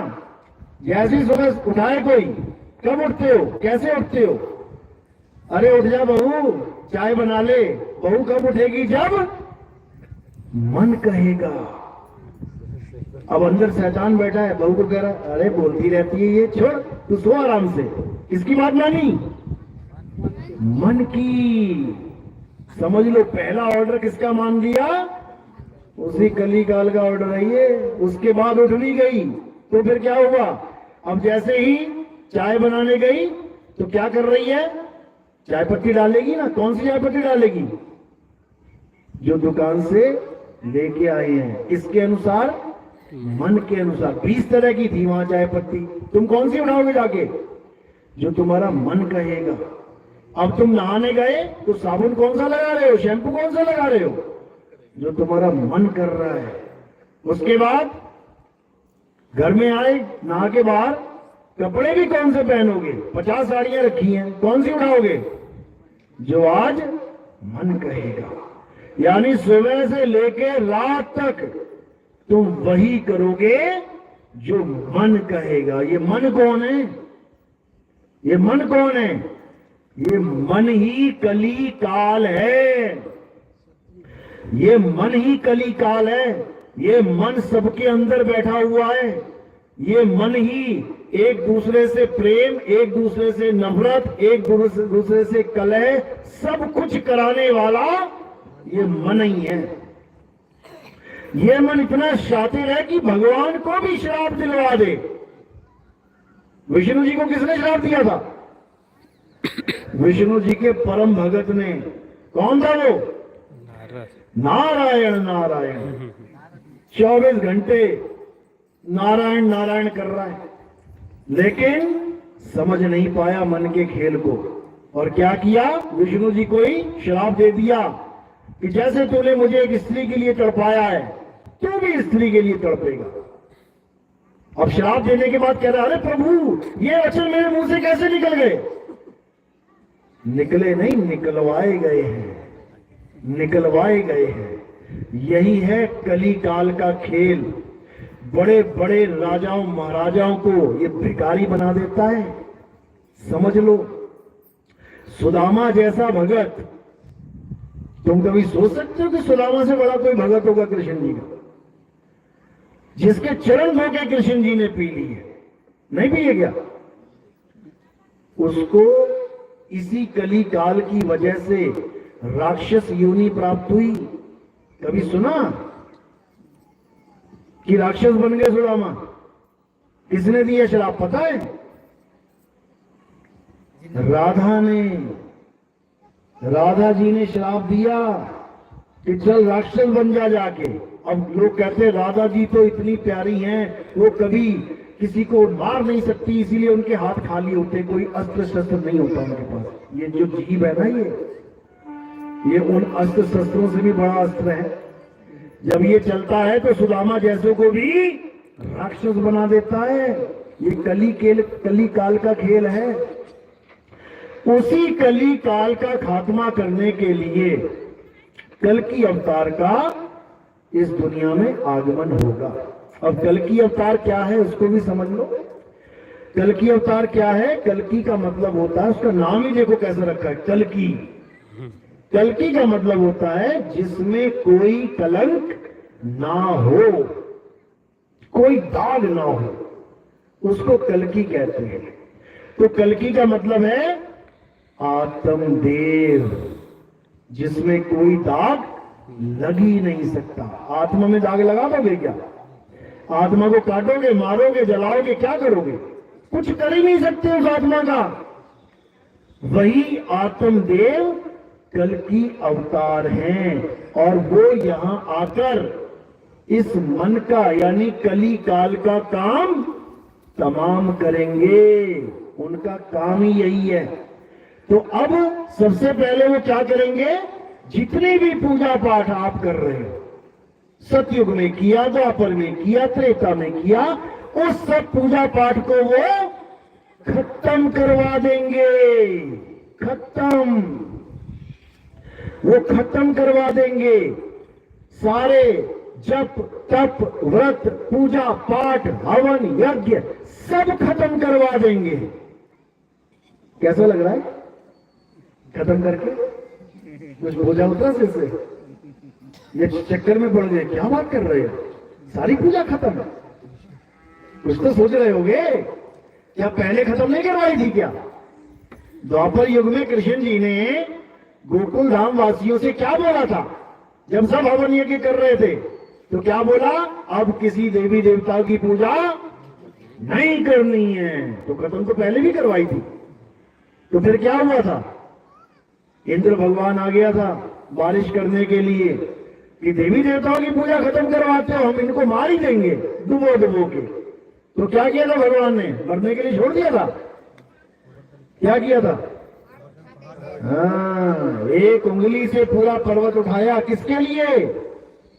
जैसे ही सुबह उठाए कोई, कब उठते हो? कैसे उठते हो? अरे उठ जा बहू, चाय बना ले। बहू कब उठेगी? जब मन कहेगा। अब अंदर शैतान बैठा है, बहू को कह रहा अरे बोलती रहती है ये, छोड़ तू सो आराम से। किसकी बात मानी? मन की। समझ लो पहला ऑर्डर किसका मान लिया? उसी कली काल का ऑर्डर है ये। उसके बाद उठ भी गई तो फिर क्या हुआ? अब जैसे ही चाय बनाने गई तो क्या कर रही है? चाय पत्ती डालेगी ना। कौन सी चाय पत्ती डालेगी? जो दुकान से लेके आए हैं। किसके अनुसार? मन के अनुसार। 20 तरह की थी वहां चाय पत्ती। तुम कौन सी उठाओगे जाके? जो तुम्हारा मन कहेगा। अब तुम नहाने गए तो साबुन कौन सा लगा रहे हो? शैम्पू कौन सा लगा रहे हो? जो तुम्हारा मन कर रहा है। उसके बाद घर में आए, नहा के बाहर कपड़े भी कौन से पहनोगे? 50 साड़ियां रखी हैं, कौन सी उठाओगे? जो आज मन कहेगा। यानी सुबह से लेके रात तक तुम वही करोगे जो मन कहेगा। ये मन कौन है? ये मन कौन है? ये मन ही कली काल है। ये मन ही कली काल है। ये मन सबके अंदर बैठा हुआ है। ये मन ही एक दूसरे से प्रेम, एक दूसरे से नफरत, एक दूसरे से कलह, सब कुछ कराने वाला ये मन ही है। ये मन इतना शातिर है कि भगवान को भी श्राप दिलवा दे। विष्णु जी को किसने श्राप दिया था? विष्णु जी के परम भगत ने। कौन था वो? नारायण। नारायण 24 घंटे नारायण नारायण कर रहा है, लेकिन समझ नहीं पाया मन के खेल को। और क्या किया? विष्णु जी को ही श्राप दे दिया कि जैसे तूने मुझे एक स्त्री के लिए तड़पाया है, तू भी स्त्री के लिए तड़पेगा। अब श्राप देने के बाद कह रहा अरे प्रभु, ये वचन मेरे मुंह से कैसे निकल गए? निकले नहीं, निकलवाए गए हैं। निकलवाए गए हैं। यही है कली काल का खेल। बड़े बड़े राजाओं महाराजाओं को ये भिखारी बना देता है। समझ लो, सुदामा जैसा भगत, तुम कभी सोच सकते हो कि सुदामा से बड़ा कोई भगत होगा कृष्ण जी का? जिसके चरण धो के कृष्ण जी ने पी ली है, नहीं पिए क्या? उसको इसी कली काल की वजह से राक्षस योनि प्राप्त हुई। कभी सुना कि राक्षस बन गए सुदामा? किसने दिया शराब पता है? राधा ने। राधा जी ने श्राप दिया कि चल राक्षस बन जा जाके। अब लोग कहते हैं राधा जी तो इतनी प्यारी हैं, वो कभी किसी को मार नहीं सकती, इसीलिए उनके हाथ खाली होते, कोई अस्त्र शस्त्र नहीं होता उनके पास। ये जो जीव है ना, ये उन अस्त्र शस्त्रों से भी बड़ा अस्त्र है। जब ये चलता है तो सुदामा जैसों को भी राक्षस बना देता है। ये कली काल का खेल है। उसी कली काल का खात्मा करने के लिए कल्कि अवतार का इस दुनिया में आगमन होगा। अब कल्कि अवतार क्या है उसको भी समझ लो। कल्कि अवतार क्या है? कल्कि का मतलब होता है, उसका नाम ही देखो कैसे रखा है, कल्कि। कल्कि का मतलब होता है जिसमें कोई कलंक ना हो, कोई दाग ना हो, उसको कल्कि कहते हैं। तो कल्कि का मतलब है आत्मदेव, जिसमें कोई दाग लग ही नहीं सकता। आत्मा में दाग लगा दोगे क्या? आत्मा को काटोगे, मारोगे, जलाओगे, क्या करोगे? कुछ कर ही नहीं सकते उस आत्मा का। वही आत्मदेव कल्कि अवतार हैं और वो यहां आकर इस मन का यानी कली काल का काम तमाम करेंगे। उनका काम ही यही है। तो अब सबसे पहले वो क्या करेंगे? जितने भी पूजा पाठ आप कर रहे हो, सतयुग में किया, द्वापर में किया, त्रेता में किया, उस सब पूजा पाठ को वो खत्म करवा देंगे। खत्म, वो खत्म करवा देंगे। सारे जप तप व्रत पूजा पाठ हवन यज्ञ सब खत्म करवा देंगे। कैसा लग रहा है खत्म करके? कुछ बोझा उतरा सिर से? ये चक्कर में पड़ गए, क्या बात कर रहे हो, सारी पूजा खत्म? कुछ तो सोच रहे होगे, क्या पहले खत्म नहीं करवाई थी क्या? द्वापर युग में कृष्ण जी ने गोकुल धाम वासियों से क्या बोला था? जब सब हवन यज्ञ कर रहे थे तो क्या बोला? अब किसी देवी देवताओं की पूजा नहीं करनी है। तो खत्म तो पहले भी करवाई थी। तो फिर क्या हुआ था? इंद्र भगवान आ गया था बारिश करने के लिए कि देवी देवताओं की पूजा खत्म करवाते हो, हम इनको मार ही देंगे डुबो डुबो के। तो क्या किया था भगवान ने? मरने के लिए छोड़ दिया था? क्या किया था? हाँ, एक उंगली से पूरा पर्वत उठाया। किसके लिए?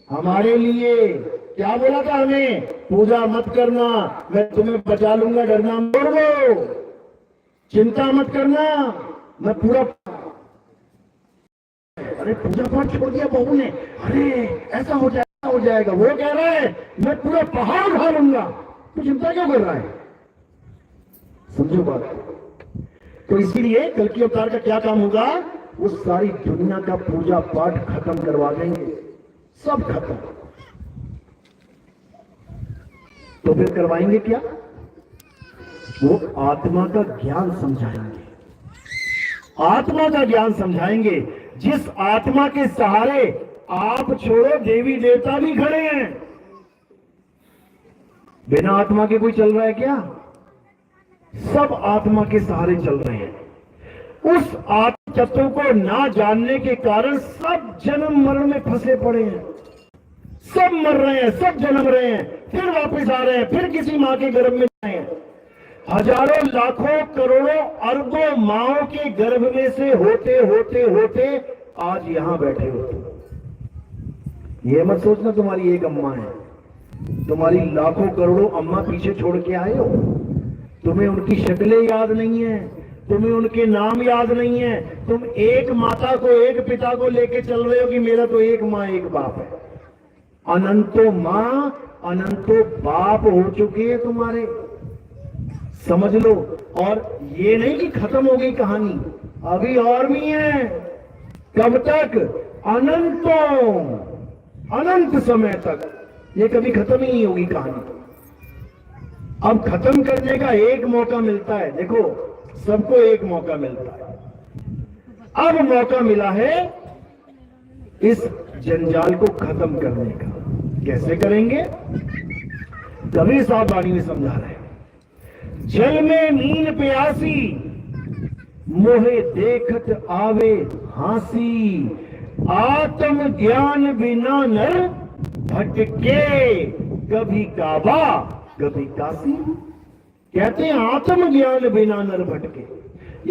हमारे लिए। क्या बोला था हमें? पूजा मत करना, मैं तुम्हें बचा लूंगा, डरना मत, लो चिंता मत करना, मैं पूरा। अरे पूजा पाठ छोड़ दिया बहू ने, अरे ऐसा हो जाएगा, हो जाएगा। वो कह रहा है मैं पूरा पहाड़ उठा लूंगा, तो चिंता क्यों कर रहा है? समझो बात। तो इसीलिए कल्कि अवतार का क्या काम होगा? वो सारी दुनिया का पूजा पाठ खत्म करवा देंगे, सब खत्म। तो फिर करवाएंगे क्या? वो आत्मा का ज्ञान समझाएंगे। आत्मा का ज्ञान समझाएंगे, जिस आत्मा के सहारे आप छोड़ो देवी देवता भी खड़े हैं। बिना आत्मा के कोई चल रहा है क्या? सब आत्मा के सहारे चल रहे हैं। उस आत्म तत्व को ना जानने के कारण सब जन्म मरण में फंसे पड़े हैं। सब मर रहे हैं, सब जन्म रहे हैं, फिर वापस आ रहे हैं, फिर किसी मां के गर्भ में जाए हैं। हजारों लाखों करोड़ों अरबों माओं के गर्भ में से होते होते होते आज यहां बैठे होते। ये मत सोचना तुम्हारी एक अम्मा है, तुम्हारी लाखों करोड़ों अम्मा पीछे छोड़ के आए हो। तुम्हें उनकी शक्लें याद नहीं है, तुम्हें उनके नाम याद नहीं है। तुम एक माता को, एक पिता को लेके चल रहे हो कि मेरा तो एक माँ एक बाप है। अनंतो माँ अनंतो बाप हो चुके हैं तुम्हारे, समझ लो। और ये नहीं कि खत्म हो गई कहानी, अभी और भी है। कब तक? अनंतों, अनंत समय तक ये कभी खत्म ही नहीं होगी कहानी। अब खत्म करने का एक मौका मिलता है। देखो, सबको एक मौका मिलता है। अब मौका मिला है इस जंजाल को खत्म करने का। कैसे करेंगे? कबीर साहब वाणी में समझा रहे हैं। जल में मीन प्यासी, मोहे देखत आवे हासी, आत्म ज्ञान बिना नर भटके, कभी काबा कभी काशी। कहते हैं आत्म ज्ञान बिना नर भटके,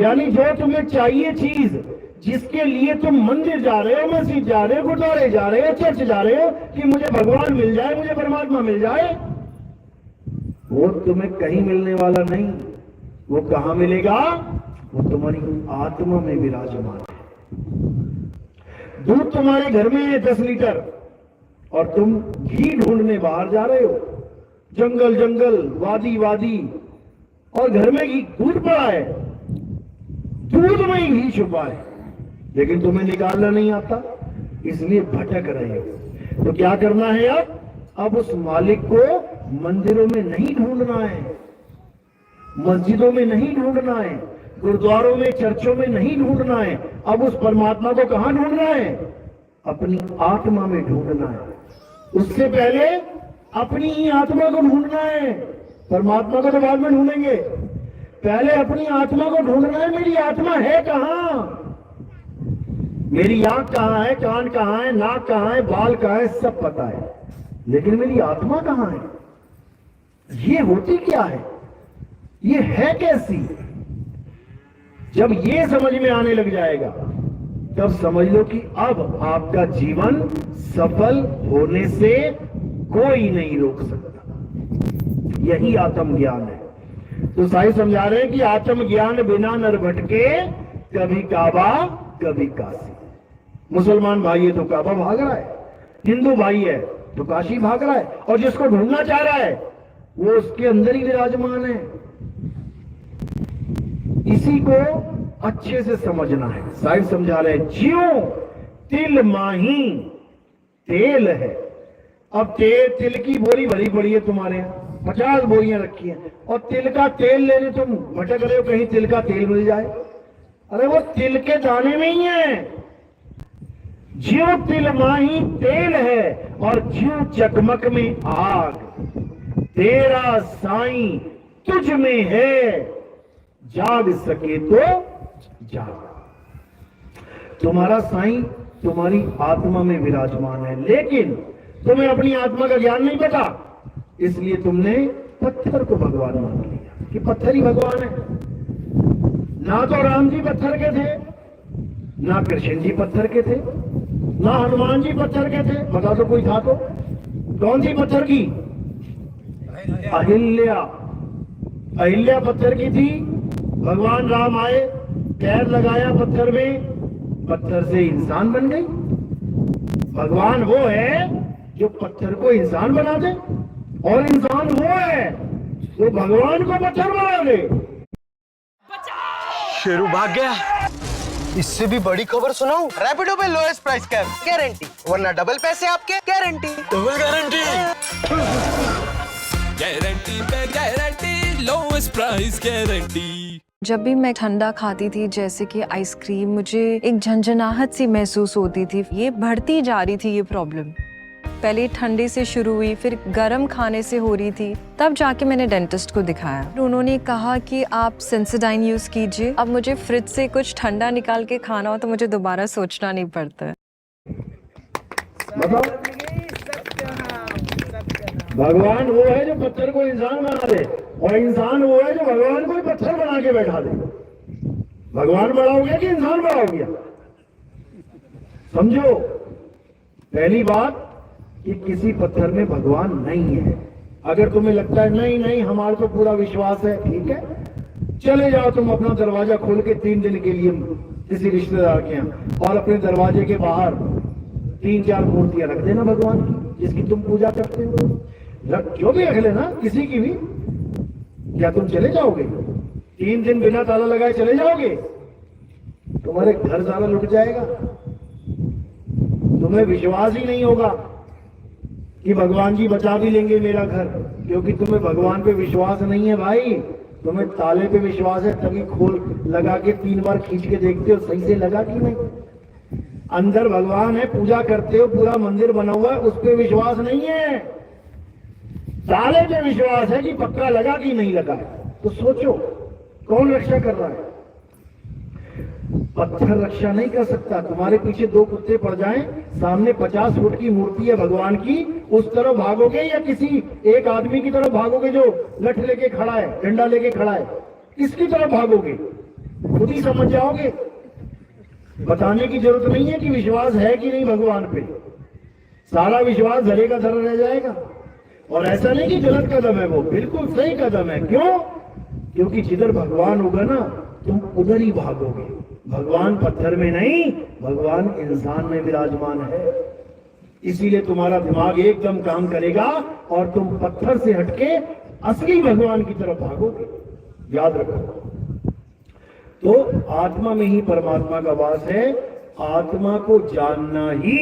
यानी जो तुम्हें चाहिए चीज, जिसके लिए तुम मंदिर जा रहे हो, मस्जिद जा रहे हो, गुरुद्वारे जा रहे हो, चर्च जा रहे हो कि मुझे भगवान मिल जाए, मुझे परमात्मा मिल जाए, वो तुम्हें कहीं मिलने वाला नहीं। वो कहां मिलेगा? वो तुम्हारी आत्मा में विराजमान है। दूध तुम्हारे घर में है 10 लीटर और तुम घी ढूंढने बाहर जा रहे हो, जंगल जंगल, वादी वादी, और घर में घी दूध पड़ा है, दूध में ही घी छुपा है, लेकिन तुम्हें निकालना नहीं आता, इसलिए भटक रहे हो। तो क्या करना है अब उस मालिक को मंदिरों में नहीं ढूंढना है, मस्जिदों में नहीं ढूंढना है, गुरुद्वारों में, चर्चों में नहीं ढूंढना है। अब उस परमात्मा को कहां ढूंढना है? अपनी आत्मा में ढूंढना है। उससे पहले अपनी ही आत्मा को ढूंढना है। परमात्मा को तो बाद में ढूंढेंगे, पहले अपनी आत्मा को ढूंढना है। मेरी आत्मा है कहां? मेरी आंख कहां है, कान कहां है, नाक कहां है, बाल कहां है, सब पता है, लेकिन मेरी आत्मा कहां है? ये होती क्या है? ये है कैसी? जब ये समझ में आने लग जाएगा, तब समझ लो कि अब आपका जीवन सफल होने से कोई नहीं रोक सकता। यही आत्म ज्ञान है। तो साईं समझा रहे हैं कि आत्म ज्ञान बिना नर भटके, कभी काबा कभी काशी। मुसलमान भाई है तो काबा भाग रहा है, हिंदू भाई है तो काशी भाग रहा है, और जिसको ढूंढना चाह रहा है वो उसके अंदर ही विराजमान है। इसी को अच्छे से समझना है। साहिब समझा रहे हैं, ज्यों तिल माही तेल है। अब तिल की बोरी भरी पड़ी है तुम्हारे यहाँ, 50 बोरियां रखी हैं, और तिल का तेल लेने तुम भटक रहे हो, कहीं तिल का तेल मिल जाए। अरे वो तिल के दाने में ही है। ज्यों तिल माही तेल है और ज्यों चकमक में आग, तेरा साईं तुझ में है, जाग सके तो जाग। तुम्हारा साईं तुम्हारी आत्मा में विराजमान है, लेकिन तुम्हें अपनी आत्मा का ज्ञान नहीं पता, इसलिए तुमने पत्थर को भगवान मान लिया कि पत्थर ही भगवान है। ना तो राम जी पत्थर के थे, ना कृष्ण जी पत्थर के थे, ना हनुमान जी पत्थर के थे। बता दो कोई था तो? कौन सी पत्थर की? अहिल्या। अहिल्या पत्थर की थी। भगवान राम आए, पैर लगाया पत्थर में, पत्थर से इंसान बन गई। भगवान वो है जो पत्थर को इंसान बना दे, और इंसान वो है जो भगवान को पत्थर बना दे। शेरू भाग गया। इससे भी बड़ी खबर सुनाऊं? रैपिडो पे लोएस्ट प्राइस कैप गारंटी, वरना डबल पैसे आपके गारंटी। डबल गारंटी, गारंटी पे गारंटी, लोएस्ट प्राइस गारंटी। जब भी मैं ठंडा खाती थी, जैसे कि आइसक्रीम, मुझे एक झंझनाहट सी महसूस होती थी। ये बढ़ती जा रही थी ये प्रॉब्लम। पहले ठंडे से शुरू हुई, फिर गर्म खाने से हो रही थी, तब जाके मैंने डेंटिस्ट को दिखाया। उन्होंने कहा कि आप सेंसोडाइन यूज कीजिए। अब मुझे फ्रिज से कुछ ठंडा निकाल के खाना हो तो मुझे दोबारा सोचना नहीं पड़ता है। भगवान वो है जो पत्थर को इंसान बना दे, और इंसान वो है जो भगवान को पत्थर बना के बैठा दे। भगवान बड़ा हो गया कि इंसान बड़ा हो गया? समझो, पहली बात कि किसी पत्थर में भगवान नहीं है। अगर तुम्हें लगता है नहीं नहीं हमारे तो पूरा विश्वास है, ठीक है, चले जाओ तुम अपना दरवाजा खोल के 3 दिन के लिए किसी रिश्तेदार के यहाँ, और अपने दरवाजे के बाहर 3-4 मूर्तियां रख देना भगवान की, जिसकी तुम पूजा करते हो। जो भी रख लेना, किसी की भी। क्या तुम चले जाओगे? 3 दिन बिना ताला लगाए चले जाओगे? तुम्हारे घर ताला लुट जाएगा। तुम्हें विश्वास ही नहीं होगा कि भगवान जी बचा भी लेंगे मेरा घर, क्योंकि तुम्हें भगवान पे विश्वास नहीं है भाई। तुम्हें ताले पे विश्वास है, तभी खोल लगा के 3 बार खींच के देखते हो सही से लगा कि नहीं। अंदर भगवान है, पूजा करते हो, पूरा मंदिर बना हुआ है, उस पर विश्वास नहीं है, ताले पे विश्वास है कि पक्का लगा कि नहीं लगा। तो सोचो कौन रक्षा कर रहा है? पत्थर रक्षा नहीं कर सकता। तुम्हारे पीछे दो कुत्ते पड़ जाएं, सामने 50 फुट की मूर्ति है भगवान की, उस तरफ भागोगे या किसी एक आदमी की तरफ भागोगे जो लठ लेके खड़ा है, डंडा लेके खड़ा है? किसकी तरफ भागोगे? खुद ही समझ जाओगे। बताने की जरूरत नहीं है कि विश्वास है कि नहीं भगवान पे, सारा विश्वास धरे का धरा रह जाएगा। और ऐसा नहीं कि गलत कदम है, वो बिल्कुल सही कदम है। क्यों? क्योंकि जिधर भगवान होगा ना तुम उधर ही भागोगे। भगवान पत्थर में नहीं, भगवान इंसान में विराजमान है। इसीलिए तुम्हारा दिमाग एकदम काम करेगा और तुम पत्थर से हटके असली भगवान की तरफ भागोगे। याद रखो। तो आत्मा में ही परमात्मा का वास है। आत्मा को जानना ही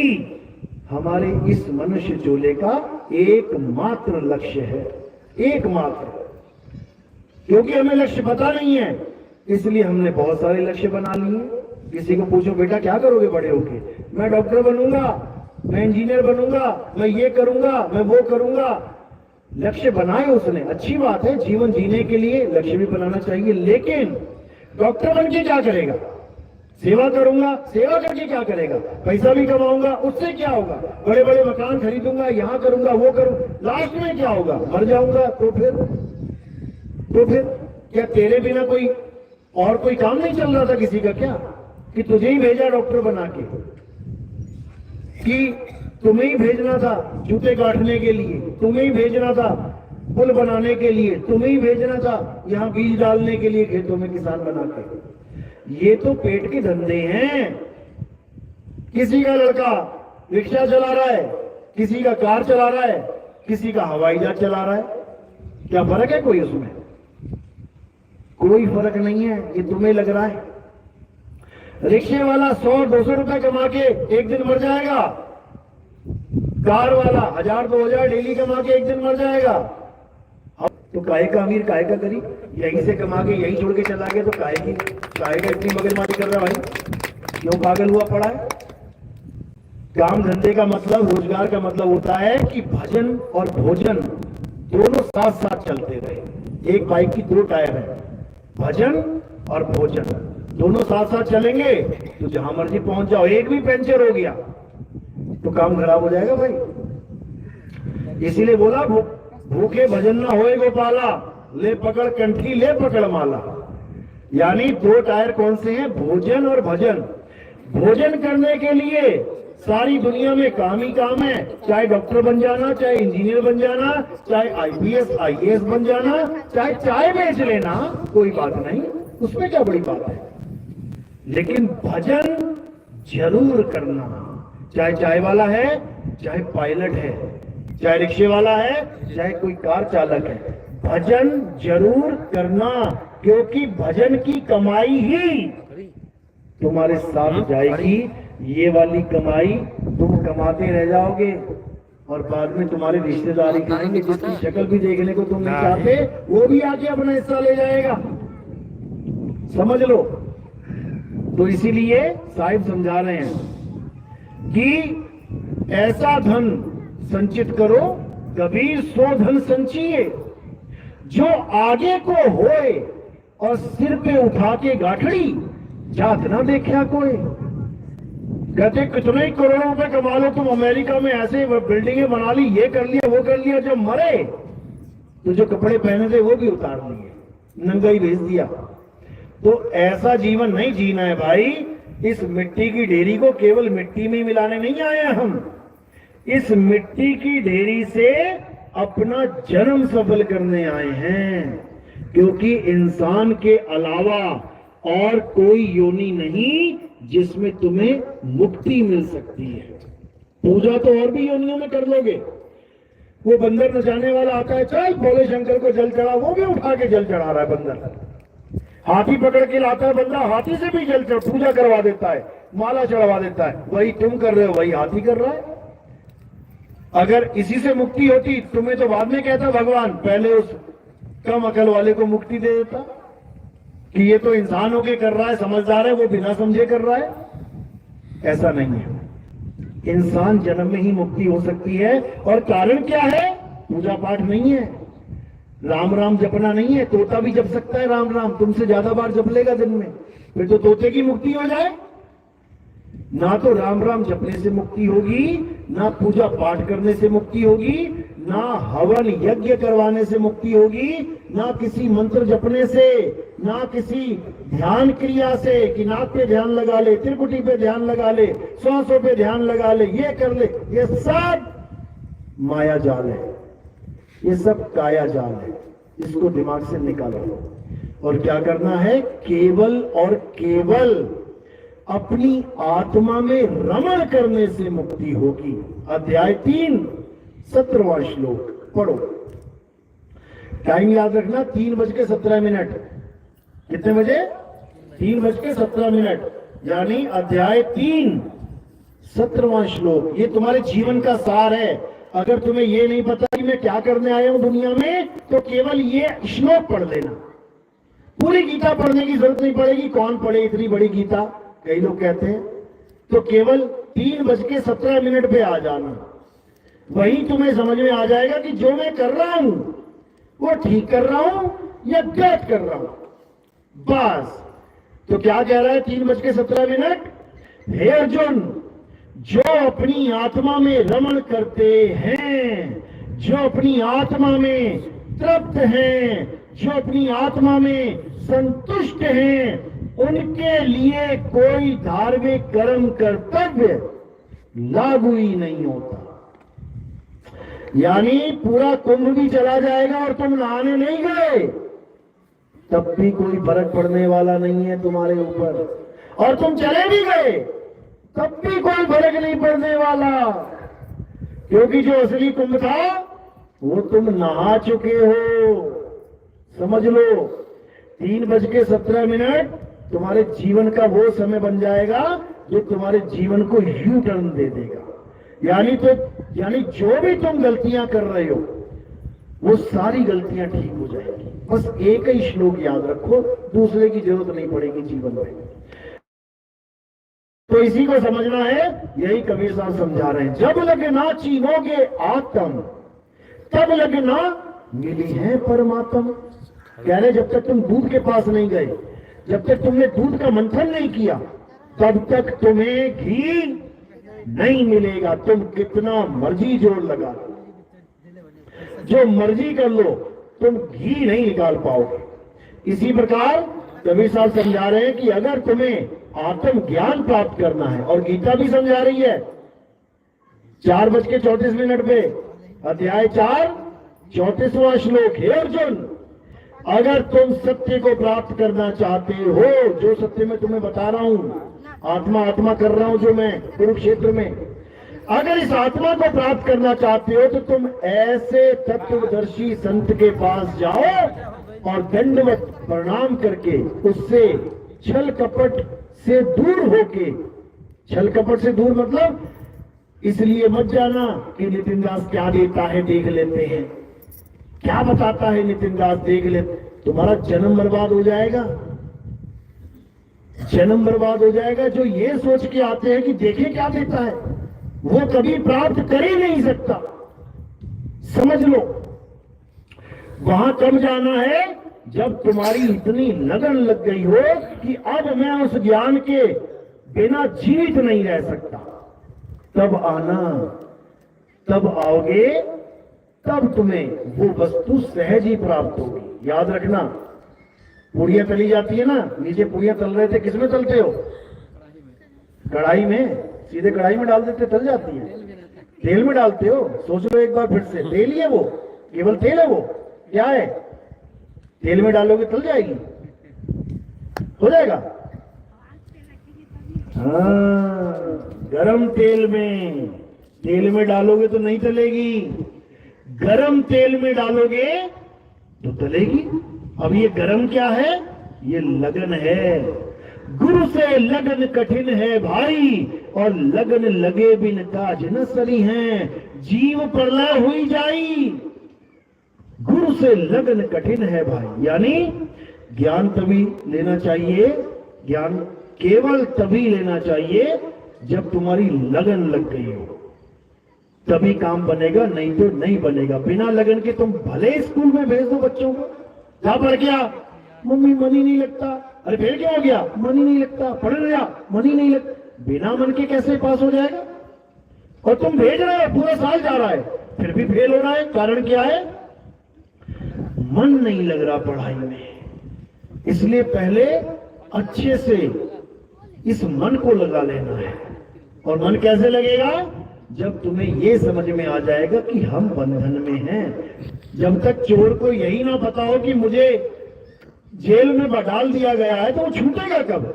हमारे इस मनुष्य चोले का एकमात्र लक्ष्य है, एकमात्र। क्योंकि हमें लक्ष्य पता नहीं है, इसलिए हमने बहुत सारे लक्ष्य बना लिए। किसी को पूछो बेटा क्या करोगे बड़े होके? मैं डॉक्टर बनूंगा, मैं इंजीनियर बनूंगा, मैं ये करूंगा, मैं वो करूंगा। लक्ष्य बनाए उसने, अच्छी बात है, जीवन जीने के लिए लक्ष्य भी बनाना चाहिए। लेकिन डॉक्टर बन के क्या करेगा? सेवा करूंगा, सेवा करके क्या करेगा? पैसा भी कमाऊंगा, उससे क्या होगा? बड़े बड़े मकान खरीदूंगा, यहाँ करूंगा, वो करूं, लास्ट में क्या होगा? मर जाऊंगा। तो फिर क्या तेरे बिना कोई और कोई काम नहीं चल रहा था किसी का क्या? कि तुझे ही भेजा डॉक्टर बना के, कि तुम्हें ही भेजना था जूते काटने के लिए, तुम्हें ही भेजना था पुल बनाने के लिए, तुम्हें ही भेजना था यहाँ बीज डालने के लिए खेतों में किसान बना के। ये तो पेट के धंधे हैं। किसी का लड़का रिक्शा चला रहा है, किसी का कार चला रहा है, किसी का हवाई जहाज चला रहा है। क्या फर्क है कोई उसमें? कोई फर्क नहीं है। ये तुम्हें लग रहा है। रिक्शे वाला 100-200 रुपए कमा के एक दिन मर जाएगा, कार वाला 1000-2000 डेली कमा के एक दिन मर जाएगा। तो काहे का अमीर काहे का गरीब? यहीं से कमा के यहीं छोड़ के चला गया, तो काहे का इतनी मगजमारी कर रहा भाई? क्यों पागल हुआ पड़ा है? काम धंधे का मतलब, रोजगार का मतलब होता है कि भजन और भोजन दोनों साथ साथ चलते रहे। एक बाइक की 2 टायर है, भजन और भोजन दोनों साथ साथ चलेंगे तो जहां मर्जी पहुंच जाओ। एक भी पंचर हो गया तो काम खराब हो जाएगा भाई। इसीलिए बोला भूखे भजन ना होए गोपाला, ले पकड़ कंठी ले पकड़ माला। यानी 2 टायर कौन से हैं? भोजन और भजन। भोजन करने के लिए सारी दुनिया में काम ही काम है। चाहे डॉक्टर बन जाना, चाहे इंजीनियर बन जाना, चाहे IPS IAS बन जाना, चाहे चाय बेच लेना, कोई बात नहीं, उसमें क्या बड़ी बात है। लेकिन भजन जरूर करना। चाहे चाय वाला है, चाहे पायलट है, चाहे रिक्शे वाला है, चाहे कोई कार चालक है, भजन जरूर करना। क्योंकि भजन की कमाई ही तुम्हारे साथ जाएगी। ये वाली कमाई तुम कमाते रह जाओगे और बाद में तुम्हारे रिश्तेदारी खाएंगे, जिसकी शक्ल भी देखने को तुम नहीं चाहते, वो भी आके अपना हिस्सा ले जाएगा। समझ लो। तो इसीलिए साहिब समझा रहे हैं कि ऐसा धन संचित करो, कबीर 100 धन संचिए, जो आगे को होए और सिर पे उठा के गाठड़ी जात ना देखा कोई। कहते कितने ही करोड़ों रुपए कमा लो तुम, अमेरिका में ऐसे बिल्डिंगें बना ली, ये कर लिया वो कर लिया, जब मरे तो जो कपड़े पहने थे वो भी उतार दिए, नंगा ही भेज दिया। तो ऐसा जीवन नहीं जीना है भाई। इस मिट्टी की ढेरी को केवल मिट्टी में मिलाने नहीं आए हम, इस मिट्टी की ढेरी से अपना जन्म सफल करने आए हैं। क्योंकि इंसान के अलावा और कोई योनि नहीं जिसमें तुम्हें मुक्ति मिल सकती है। पूजा तो और भी योनियों में कर लोगे। वो बंदर नचाने वाला आता है, चल भोले शंकर को जल चढ़ा, वो भी उठा के जल चढ़ा रहा है बंदर। हाथी पकड़ के लाता है बंदा, हाथी से भी जल चढ़ पूजा करवा देता है, माला चढ़वा देता है। वही तुम कर रहे हो, वही हाथी कर रहा है। अगर इसी से मुक्ति होती, तुम्हें तो बाद में कहता भगवान, पहले उस कम अकल वाले को मुक्ति दे देता कि ये तो इंसान होके कर रहा है, समझदार है, वो बिना समझे कर रहा है। ऐसा नहीं है। इंसान जन्म में ही मुक्ति हो सकती है, और कारण क्या है? पूजा पाठ नहीं है, राम राम जपना नहीं है। तोता भी जप सकता है राम राम, तुमसे ज्यादा बार जप लेगा दिन में, फिर तो तोते की मुक्ति हो जाए। ना तो राम राम जपने से मुक्ति होगी, ना पूजा पाठ करने से मुक्ति होगी, ना हवन यज्ञ करवाने से मुक्ति होगी, ना किसी मंत्र जपने से, ना किसी ध्यान क्रिया से कि नाक पे ध्यान लगा ले, त्रिकुटी पे ध्यान लगा ले, सांसों पे ध्यान लगा ले, ये कर ले। ये सब माया जाल है, ये सब काया जाल है। इसको दिमाग से निकालो। और क्या करना है? केवल और केवल अपनी आत्मा में रमण करने से मुक्ति होगी। अध्याय 3 17वां श्लोक पढ़ो। टाइम याद रखना, 3:17। कितने बजे? 3:17, यानी अध्याय 3 17वां श्लोक। ये तुम्हारे जीवन का सार है। अगर तुम्हें ये नहीं पता कि मैं क्या करने आया हूं दुनिया में, तो केवल ये श्लोक पढ़ लेना। पूरी गीता पढ़ने की जरूरत नहीं पड़ेगी। कौन पढ़े इतनी बड़ी गीता, कई लोग कहते हैं। तो केवल 3:17 पे आ जाना, वही तुम्हें समझ में आ जाएगा कि जो मैं कर रहा हूं वो ठीक कर रहा हूं या गलत कर रहा हूं। बस। तो क्या कह रहा है 3:17? हे अर्जुन, जो अपनी आत्मा में रमण करते हैं, जो अपनी आत्मा में तृप्त हैं, जो अपनी आत्मा में संतुष्ट हैं, उनके लिए कोई धार्मिक कर्म कर्तव्य लागू ही नहीं होता। यानी पूरा कुंभ भी चला जाएगा और तुम नहाने नहीं गए, तब भी कोई फर्क पड़ने वाला नहीं है तुम्हारे ऊपर। और तुम चले भी गए, तब भी कोई फर्क नहीं पड़ने वाला, क्योंकि जो असली कुंभ था वो तुम नहा चुके हो। समझ लो, 3:17 तुम्हारे जीवन का वो समय बन जाएगा जो तुम्हारे जीवन को यू टर्न दे देगा। यानी जो भी तुम गलतियां कर रहे हो, वो सारी गलतियां ठीक हो जाएगी। बस एक ही श्लोक याद रखो, दूसरे की जरूरत नहीं पड़ेगी जीवन में। तो इसी को समझना है, यही कबीर साहब समझा रहे हैं। जब लगना चीनोगे आत्म, तब लगना मिली है परमात्म। कह रहे जब तक तुम दूध के पास नहीं गए, जब तक तुमने दूध का मंथन नहीं किया, तब तक तुम्हें घी नहीं मिलेगा। तुम कितना मर्जी जोर लगा लो, जो मर्जी कर लो, तुम घी नहीं निकाल पाओगे। इसी प्रकार कबीर साहब समझा रहे हैं कि अगर तुम्हें आत्म ज्ञान प्राप्त करना है, और गीता भी समझा रही है 4:34 पे, अध्याय 4 34वां श्लोक। हे अर्जुन, अगर तुम सत्य को प्राप्त करना चाहते हो, जो सत्य मैं तुम्हें बता रहा हूं, आत्मा कर रहा हूं जो मैं कुरुक्षेत्र में, अगर इस आत्मा को प्राप्त करना चाहते हो, तो तुम ऐसे तत्वदर्शी संत के पास जाओ और दंडवत प्रणाम करके उससे छल कपट से दूर होके, छल कपट से दूर मतलब इसलिए मत जाना कि नितिन दास क्या देता है देख लेते हैं, क्या बताता है नितिन दास देख ले। तुम्हारा जन्म बर्बाद हो जाएगा, जन्म बर्बाद हो जाएगा। जो ये सोच के आते हैं कि देखे क्या देता है, वो कभी प्राप्त कर ही नहीं सकता। समझ लो, वहां कब जाना है? जब तुम्हारी इतनी लगन लग गई हो कि अब मैं उस ज्ञान के बिना जीवित नहीं रह सकता, तब आना। तब आओगे, तब तुम्हें वो वस्तु सहज ही प्राप्त होगी। याद रखना, पूड़ियां तली जाती है ना, नीचे पूड़ियां तल रहे थे, किसमें तलते हो? कढ़ाई में, सीधे कढ़ाई में डाल देते, तल जाती है। तेल में डालते हो? सोच लो एक बार फिर से, तेल ही है वो, केवल तेल है वो, क्या है? तेल में डालोगे तल जाएगी, हो जाएगा। हाँ, गरम तेल में डालोगे तो नहीं तलेगी, गरम तेल में डालोगे तो तलेगी। अब ये गरम क्या है? ये लगन है। गुरु से लगन कठिन है भाई, और लगन लगे बिन काज न सरी है, जीव प्रलय हुई जाई। गुरु से लगन कठिन है भाई, यानी ज्ञान तभी लेना चाहिए, ज्ञान केवल तभी लेना चाहिए जब तुम्हारी लगन लग गई हो, तभी काम बनेगा, नहीं तो नहीं बनेगा। बिना लगन के तुम भले स्कूल में भेज दो बच्चों को, क्या पढ़ गया, मम्मी मन ही नहीं लगता, अरे फिर क्या हो गया, मन ही नहीं लगता, पढ़ रहा मन ही नहीं लगता, बिना मन के कैसे पास हो जाएगा? और तुम भेज रहे हो, पूरा साल जा रहा है, फिर भी फेल हो रहा है। कारण क्या है? मन नहीं लग रहा पढ़ाई में। इसलिए पहले अच्छे से इस मन को लगा लेना है। और मन कैसे लगेगा? जब तुम्हें ये समझ में आ जाएगा कि हम बंधन में हैं। जब तक चोर को यही ना पता हो कि मुझे जेल में डाल दिया गया है, तो वो छूटेगा कब?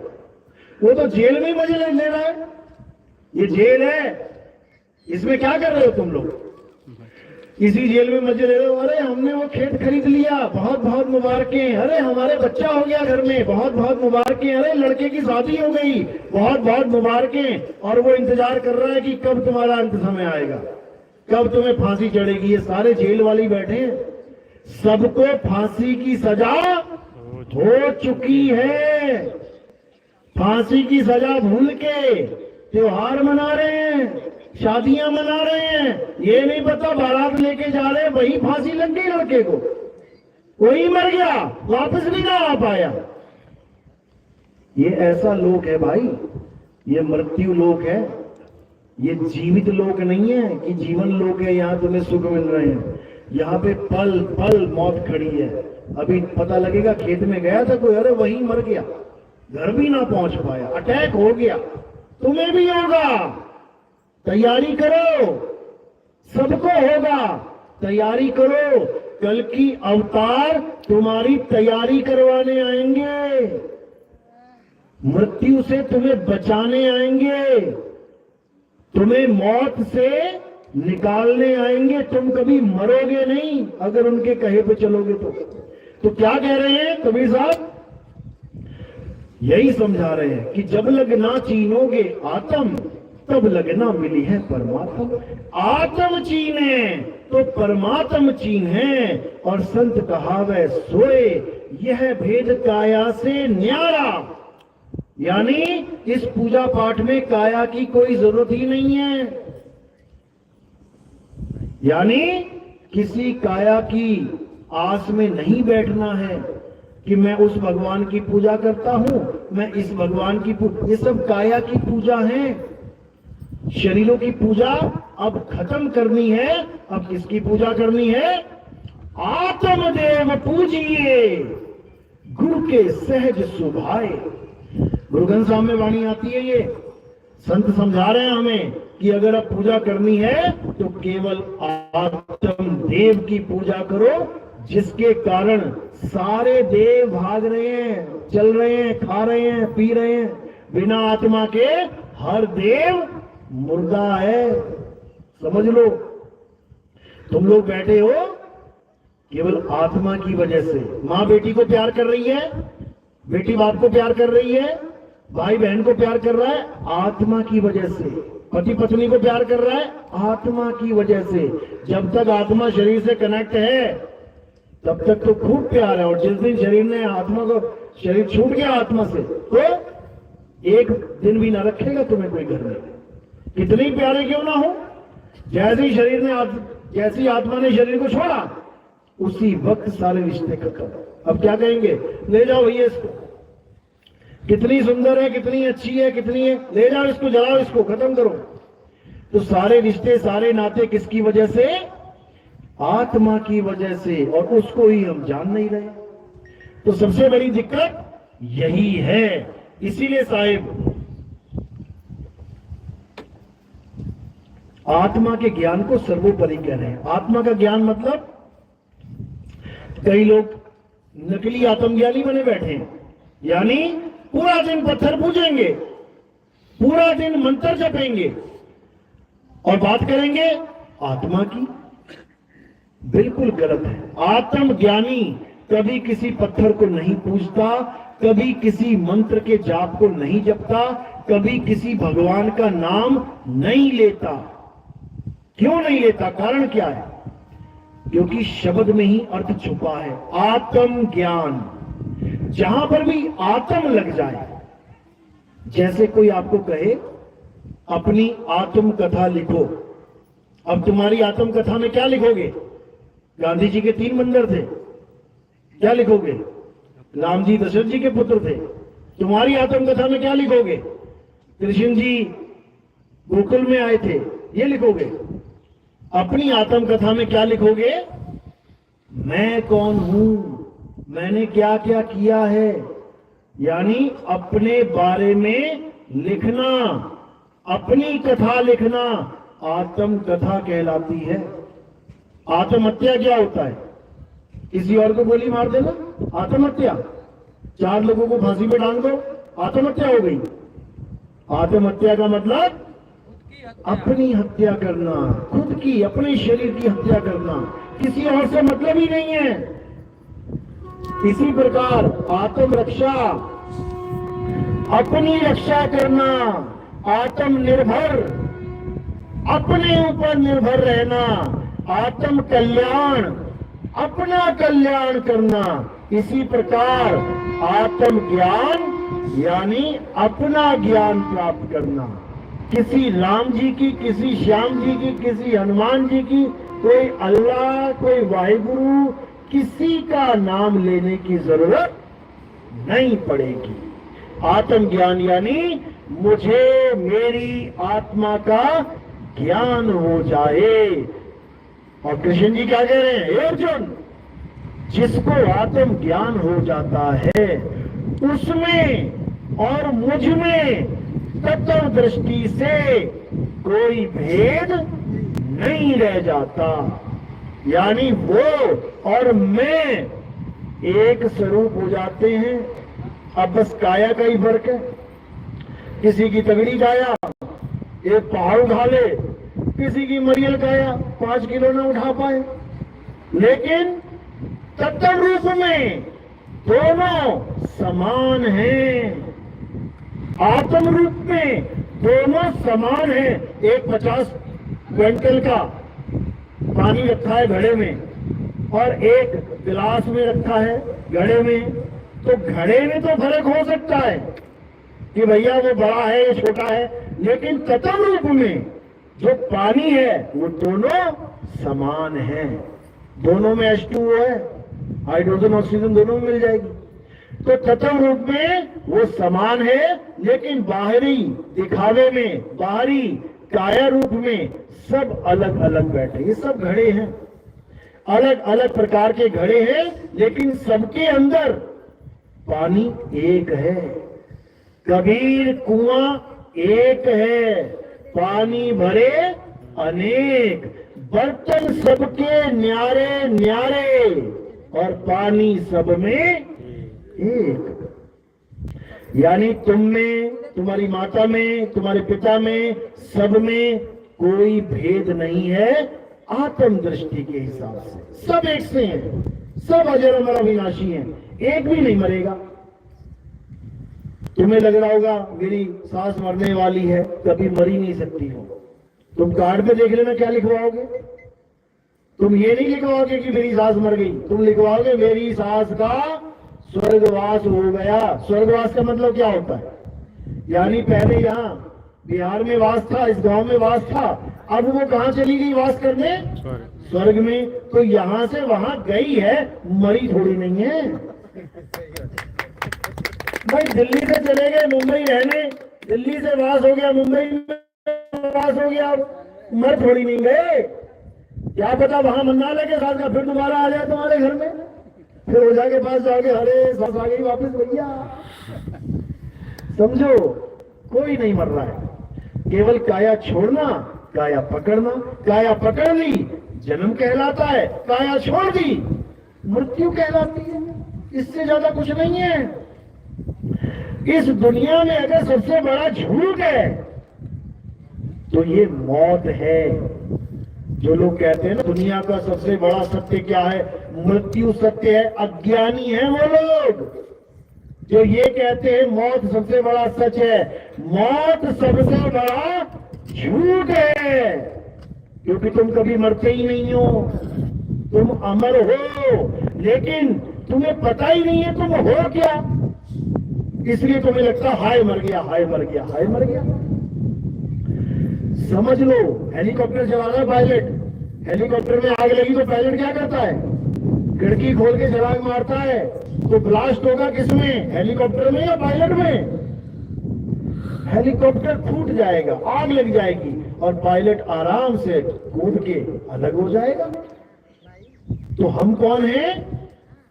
वो तो जेल में ही मजे ले रहा है। ये जेल है, इसमें क्या कर रहे हो तुम लोग? इसी जेल में मजे ले रहे हो। अरे हमने वो खेत खरीद लिया, बहुत बहुत मुबारकें। अरे हमारे बच्चा हो गया घर में, बहुत बहुत मुबारकें। अरे लड़के की शादी हो गई, बहुत बहुत मुबारकें। और वो इंतजार कर रहा है कि कब तुम्हारा अंत समय आएगा, कब तुम्हें फांसी चढ़ेगी। ये सारे जेल वाले बैठे हैं, सबको फांसी की सजा हो चुकी है। फांसी की सजा भूल के त्योहार मना रहे हैं, शादियां मना रहे हैं। ये नहीं पता बारात लेके जा रहे हैं, वही फांसी लग गई लड़के को, वही मर गया, वापस भी ना आ पाया। ये ऐसा लोक है भाई, ये मृत्यु लोक है, ये जीवित लोक नहीं है कि जीवन लोक है यहाँ तुम्हें सुख मिल रहे हैं। यहाँ पे पल पल मौत खड़ी है। अभी पता लगेगा, खेत में गया था कोई, अरे वहीं मर गया, घर भी ना पहुंच पाया, अटैक हो गया। तुम्हें भी होगा, तैयारी करो, सबको होगा, तैयारी करो। कल की अवतार तुम्हारी तैयारी करवाने आएंगे, मृत्यु से तुम्हें बचाने आएंगे, तुम्हें मौत से निकालने आएंगे। तुम कभी मरोगे नहीं अगर उनके कहे पे चलोगे तो क्या कह रहे हैं कबीर साहब? यही समझा रहे हैं कि जब लगना चीनोगे आत्म, तब लगना मिली है परमात्म। आत्म चीने तो परमात्म चीन है। और संत कहावे सोए, यह भेद काया से न्यारा। यानी इस पूजा पाठ में काया की कोई जरूरत ही नहीं है। यानी किसी काया की आस में नहीं बैठना है कि मैं उस भगवान की पूजा करता हूं, मैं इस भगवान की पूजा। ये सब काया की पूजा है, शरीरों की पूजा अब खत्म करनी है। अब किसकी पूजा करनी है? आत्मदेव पूजिए, गुरु के सहज सुभाए। गुरु ग्रंथ साहब में वाणी आती है, ये संत समझा रहे हैं हमें कि अगर अब पूजा करनी है तो केवल आत्मदेव की पूजा करो, जिसके कारण सारे देव भाग रहे हैं, चल रहे हैं, खा रहे हैं, पी रहे हैं। बिना आत्मा के हर देव मुर्दा है, समझ लो। तुम लोग बैठे हो केवल आत्मा की वजह से। माँ बेटी को प्यार कर रही है, बेटी बाप को प्यार कर रही है, भाई बहन को प्यार कर रहा है आत्मा की वजह से। पति पत्नी को प्यार कर रहा है आत्मा की वजह से। जब तक आत्मा शरीर से कनेक्ट है तब तक तो खूब प्यार है। और जिस दिन शरीर ने आत्मा को, शरीर छूट गया आत्मा से, तो एक दिन भी ना रखेगा तुम्हें कोई घर में, कितने प्यारे क्यों ना हो। जैसे शरीर ने जैसी आत्मा ने शरीर को छोड़ा, उसी वक्त सारे रिश्ते खत्म। अब क्या कहेंगे? ले जाओ भैया इसको, कितनी सुंदर है, कितनी अच्छी है, कितनी है, ले जाओ इसको, जलाओ इसको, खत्म करो। तो सारे रिश्ते, सारे नाते किसकी वजह से? आत्मा की वजह से। और उसको ही हम जान नहीं रहे। तो सबसे बड़ी दिक्कत यही है। इसीलिए साहिब आत्मा के ज्ञान को सर्वोपरि कह रहे हैं। आत्मा का ज्ञान मतलब, कई लोग नकली आत्मज्ञानी बने बैठे हैं, यानी पूरा दिन पत्थर पूजेंगे, पूरा दिन मंत्र जपेंगे और बात करेंगे आत्मा की। बिल्कुल गलत है। आत्मज्ञानी कभी किसी पत्थर को नहीं पूजता, कभी किसी मंत्र के जाप को नहीं जपता, कभी किसी भगवान का नाम नहीं लेता। क्यों नहीं लेता? कारण क्या है? क्योंकि शब्द में ही अर्थ छुपा है। आत्म ज्ञान, जहां पर भी आत्म लग जाए, जैसे कोई आपको कहे अपनी आत्मकथा लिखो। अब तुम्हारी आत्मकथा में क्या लिखोगे? गांधी जी के 3 मंदिर थे, क्या लिखोगे? राम जी दशरथ जी के पुत्र थे। तुम्हारी आत्मकथा में क्या लिखोगे? कृष्ण जी गोकुल में आए थे, ये लिखोगे। अपनी आत्मकथा में क्या लिखोगे? मैं कौन हूं, मैंने क्या क्या किया है, यानी अपने बारे में लिखना, अपनी कथा लिखना आत्मकथा कहलाती है। आत्महत्या क्या होता है? किसी और को गोली मार देना आत्महत्या। 4 लोगों को फांसी पे डाल दो, आत्महत्या हो गई। आत्महत्या का मतलब अपनी हत्या करना, खुद की, अपने शरीर की हत्या करना, किसी और से मतलब ही नहीं है। इसी प्रकार आत्मरक्षा, अपनी रक्षा करना, आत्मनिर्भर, अपने ऊपर निर्भर रहना, आत्म कल्याण, अपना कल्याण करना। इसी प्रकार आत्मज्ञान यानी अपना ज्ञान प्राप्त करना। किसी राम जी की, किसी श्याम जी की, किसी हनुमान जी की, कोई अल्लाह, कोई वाहिगुरु, किसी का नाम लेने की जरूरत नहीं पड़ेगी। आत्मज्ञान यानी मुझे मेरी आत्मा का ज्ञान हो जाए। और कृष्ण जी क्या कह रहे हैं? हे अर्जुन, जिसको आत्म ज्ञान हो जाता है उसमें और मुझ में तत्व दृष्टि से कोई भेद नहीं रह जाता, यानी वो और मैं एक स्वरूप हो जाते हैं। अब बस काया का ही फर्क है। किसी की तगड़ी काया एक पहाड़ उठा ले, किसी की मरियल काया 5 किलो ना उठा पाए, लेकिन तत्व रूप में दोनों समान हैं। आत्म रूप में दोनों समान हैं। एक 50 क्विंटल का पानी रखा है घड़े में और एक गिलास में रखा है घड़े में, तो घड़े में तो फर्क हो सकता है कि भैया वो बड़ा है या छोटा है, लेकिन तत्व रूप में जो पानी है वो दोनों समान है। दोनों में H2O है, हाइड्रोजन ऑक्सीजन दोनों में मिल जाएगी। तो तत्व रूप में वो समान है, लेकिन बाहरी दिखावे में, बाहरी काया रूप में सब अलग अलग बैठे। ये सब घड़े हैं, अलग अलग प्रकार के घड़े हैं, लेकिन सबके अंदर पानी एक है। कबीर कुआं एक है, पानी भरे अनेक, बर्तन सबके न्यारे न्यारे और पानी सब में एक। यानी तुम में, तुम्हारी माता में, तुम्हारे पिता में, सब में कोई भेद नहीं है। आत्म दृष्टि के हिसाब से सब एक से हैं, सब अजर अमर अविनाशी हैं, एक भी नहीं मरेगा। तुम्हें लग रहा होगा मेरी सास मरने वाली है, कभी मरी नहीं सकती हो। तुम कार्ड पे देख लेना क्या लिखवाओगे। तुम ये नहीं लिखवाओगे कि मेरी सास मर गई, तुम लिखवाओगे मेरी सास का स्वर्गवास हो गया। स्वर्गवास का मतलब क्या होता है? यानी पहले यहाँ बिहार में वास था, इस गांव में वास था, अब वो कहाँ चली गई वास करने? स्वर्ग में। तो यहाँ से वहां गई है, मरी थोड़ी नहीं है। भाई दिल्ली से चले गए मुंबई रहने, दिल्ली से वास हो गया, मुंबई में वास हो गया, मर थोड़ी नहीं गए। क्या पता वहां मन्ना लेके साथ का फिर दोबारा आ जाए तुम्हारे घर में, फिर ओझा के पास जाओगे, अरे सास आ गई वापस भैया। समझो, कोई नहीं मर रहा है, केवल काया छोड़ना, काया पकड़ना। काया पकड़ ली जन्म कहलाता है, काया छोड़ दी मृत्यु कहलाती है। इससे ज्यादा कुछ नहीं है। इस दुनिया में अगर सबसे बड़ा झूठ है तो ये मौत है। जो लोग कहते हैं ना दुनिया का सबसे बड़ा सत्य क्या है, मृत्यु सत्य है, अज्ञानी है वो लोग जो ये कहते हैं मौत सबसे बड़ा सच है। मौत सबसे बड़ा झूठ है, क्योंकि तुम कभी मरते ही नहीं हो, तुम अमर हो, लेकिन तुम्हें पता ही नहीं है तुम हो क्या। इसलिए तुम्हें लगता हाय मर गया, हाय मर गया, हाय मर गया। समझ लो, हेलीकॉप्टर चला रहा है पायलट, हेलीकॉप्टर में आग लगी तो पायलट क्या करता है? खिड़की खोल के छलांग मारता है। तो ब्लास्ट होगा किसमें, हेलीकॉप्टर में या पायलट में? हेलीकॉप्टर फूट जाएगा, आग लग जाएगी और पायलट आराम से कूद के अलग हो जाएगा। तो हम कौन हैं?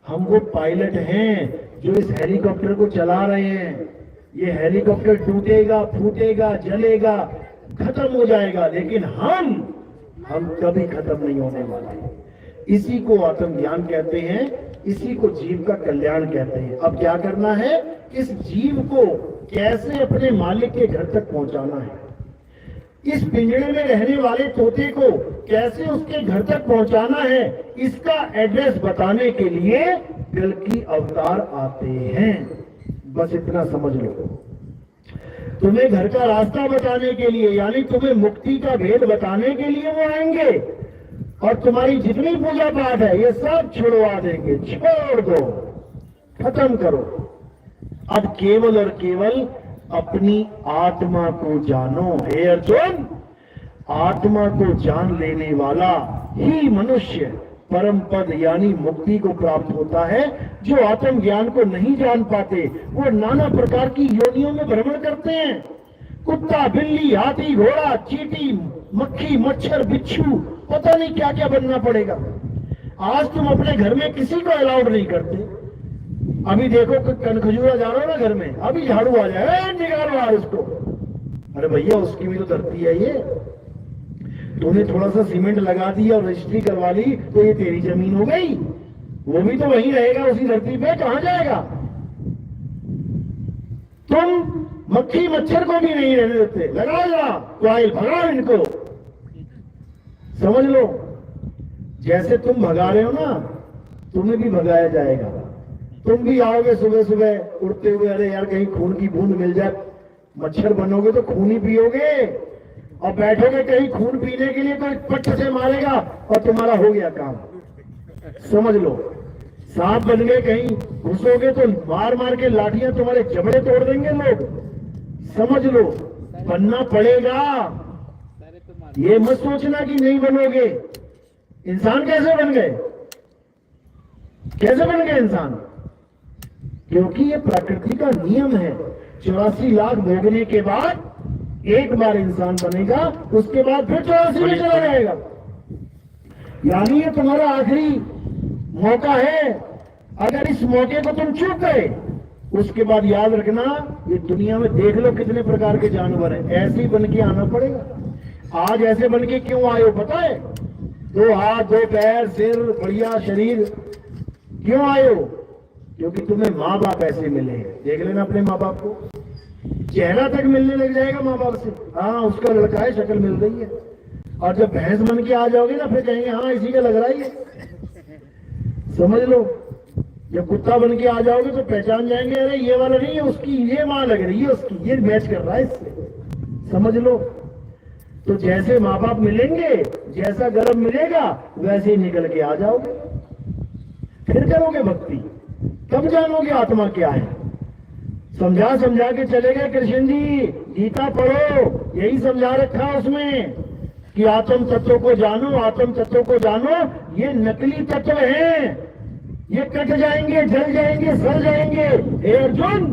हम वो पायलट हैं जो इस हेलीकॉप्टर को चला रहे हैं। ये हेलीकॉप्टर टूटेगा, फूटेगा, जलेगा, खत्म हो जाएगा, लेकिन हम कभी खत्म नहीं होने वाले। इसी को आत्मज्ञान कहते हैं, इसी को जीव का कल्याण कहते हैं। अब क्या करना है? इस जीव को कैसे अपने मालिक के घर तक पहुंचाना है, इस पिंजरे में रहने वाले तोते को कैसे उसके घर तक पहुंचाना है, इसका एड्रेस बताने के लिए कल्कि अवतार आते हैं। बस इतना समझ लो। तुम्हें घर का रास्ता बताने के लिए, यानी तुम्हें मुक्ति का भेद बताने के लिए वो आएंगे और तुम्हारी जितनी पूजा पाठ है ये सब छुड़वा देंगे। छोड़ दो, खत्म करो। अब केवल और केवल अपनी आत्मा को जानो। हे अर्जुन, आत्मा को जान लेने वाला ही मनुष्य परम पद यानी मुक्ति को प्राप्त होता है। जो आत्म ज्ञान को नहीं जान पाते वो नाना प्रकार की योनियों में भ्रमण करते हैं। कुत्ता, बिल्ली, हाथी, घोड़ा, चींटी, मक्खी, मच्छर, बिच्छू, पता नहीं क्या क्या बनना पड़ेगा। आज तुम अपने घर में किसी को अलाउड नहीं करते। अभी देखो कनखजूरा जा रहा हो ना घर में, अभी झाड़ू आ जाए, निकालो यार उसको। अरे भैया उसकी भी तो धरती है ये। तूने थोड़ा सा सीमेंट लगा दिया और रजिस्ट्री करवा ली तो ये तेरी जमीन हो गई। वो भी तो वहीं रहेगा उसी धरती पे, कहां जाएगा? तुम मक्खी मच्छर को भी नहीं रहने देते। लगाओ जरा कोयल, भगाओ इनको। समझ लो, जैसे तुम भगा रहे हो ना, तुम्हें भी भगाया जाएगा। तुम भी आओगे सुबह सुबह उड़ते हुए, अरे यार कहीं खून की बूंद मिल जाए। मच्छर बनोगे तो खून ही पियोगे, और बैठोगे कहीं खून पीने के लिए तो एक पट्ट से मारेगा और तुम्हारा हो गया काम। समझ लो, सांप बन गए, कहीं घुसोगे तो मार मार के लाठियां तुम्हारे जबड़े तोड़ देंगे लोग। समझ लो, बनना पड़ेगा। ये मत सोचना कि नहीं बनोगे। इंसान कैसे बन गए? कैसे बन गए इंसान? क्योंकि ये प्रकृति का नियम है। 84 लाख भोगने के बाद एक बार इंसान बनेगा, उसके बाद फिर 84 में चला जाएगा। यानी ये तुम्हारा आखिरी मौका है। अगर इस मौके को तुम चूक गए, उसके बाद याद रखना, ये दुनिया में देख लो कितने प्रकार के जानवर हैं, ऐसे ही बन के आना पड़ेगा। आज ऐसे बन के क्यों आए हो पता है? 2 हाथ, 2 पैर, सिर, बढ़िया शरीर। क्यों आए हो? क्योंकि तुम्हें माँ बाप ऐसे मिले हैं। देख लेना अपने माँ बाप को, चेहरा तक मिलने लग जाएगा माँ बाप से। हाँ उसका लड़का है, शक्ल मिल रही है। और जब भैंस बन के आ जाओगे ना, फिर कहेंगे हाँ इसी का लग रहा है। समझ लो, जब कुत्ता बन के आ जाओगे तो पहचान जाएंगे, अरे ये वाला नहीं है, उसकी ये माँ लग रही है, उसकी ये मैच कर रहा है इससे। समझ लो, तो जैसे माँ बाप मिलेंगे, जैसा गर्भ मिलेगा वैसे ही निकल के आ जाओगे। फिर करोगे भक्ति, तब जानोगे आत्मा क्या है। समझा समझा के चले गए कृष्ण जी। गीता पढ़ो, यही समझा रखा उसमें कि आत्म तत्व को जानो, आत्म तत्व को जानो। ये नकली तत्व हैं, ये कट जाएंगे, जल जाएंगे, सड़ जाएंगे। हे अर्जुन,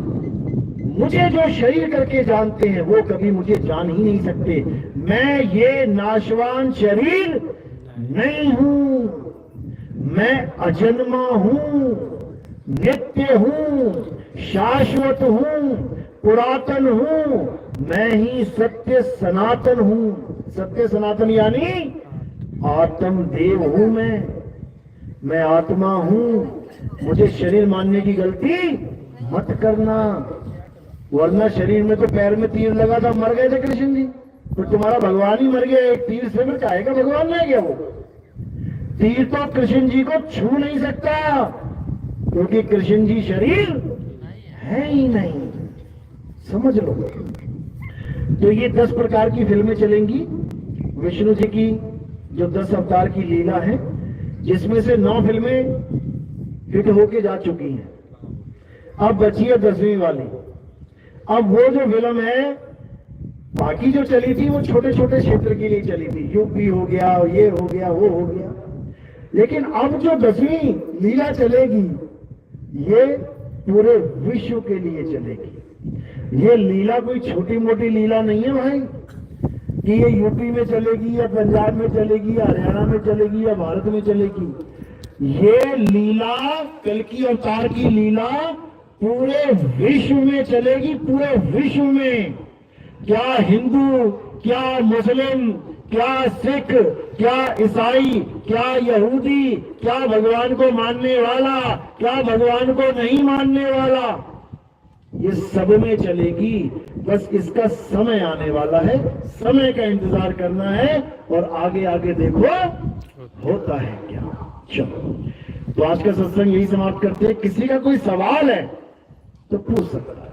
मुझे जो शरीर करके जानते हैं वो कभी मुझे जान ही नहीं सकते। मैं ये नाशवान शरीर नहीं हूं, मैं अजन्मा हूं, नित्य हूं, शाश्वत हूं, पुरातन हूं। मैं ही सत्य सनातन हूं। सत्य सनातन यानी आत्म देव हूं मैं आत्मा हूं। मुझे शरीर मानने की गलती मत करना, वरना शरीर में तो पैर में तीर लगा था, मर गए थे कृष्ण जी। तो तुम्हारा भगवान ही मर गया, एक तीर से फिर आएगा भगवान रह गया। वो तीर तो कृष्ण जी को छू नहीं सकता, क्योंकि कृष्ण जी शरीर है ही नहीं। समझ लो। तो ये 10 प्रकार की फिल्में चलेंगी विष्णु जी की, जो 10 अवतार की लीला है, जिसमें से 9 फिल्में हिट होके जा चुकी हैं। अब बची है 10वीं वाली। अब वो जो फिल्म है बाकी जो चली थी वो छोटे छोटे क्षेत्र के लिए चली थी, यूपी हो गया, ये हो गया, वो हो गया। लेकिन अब जो 10वीं लीला चलेगी ये पूरे विश्व के लिए चलेगी। ये लीला कोई छोटी मोटी लीला नहीं है भाई कि ये यूपी में चलेगी या पंजाब में चलेगी या हरियाणा में चलेगी या भारत में चलेगी। ये लीला, कल की अवतार की लीला पूरे विश्व में चलेगी, पूरे विश्व में। क्या हिंदू, क्या मुस्लिम, क्या सिख, क्या ईसाई, क्या यहूदी, क्या भगवान को मानने वाला, क्या भगवान को नहीं मानने वाला, ये सब में चलेगी। बस इसका समय आने वाला है, समय का इंतजार करना है और आगे आगे देखो होता है क्या। चलो, तो आज का सत्संग यही समाप्त करते हैं। किसी का कोई सवाल है तो पूछ सकता है।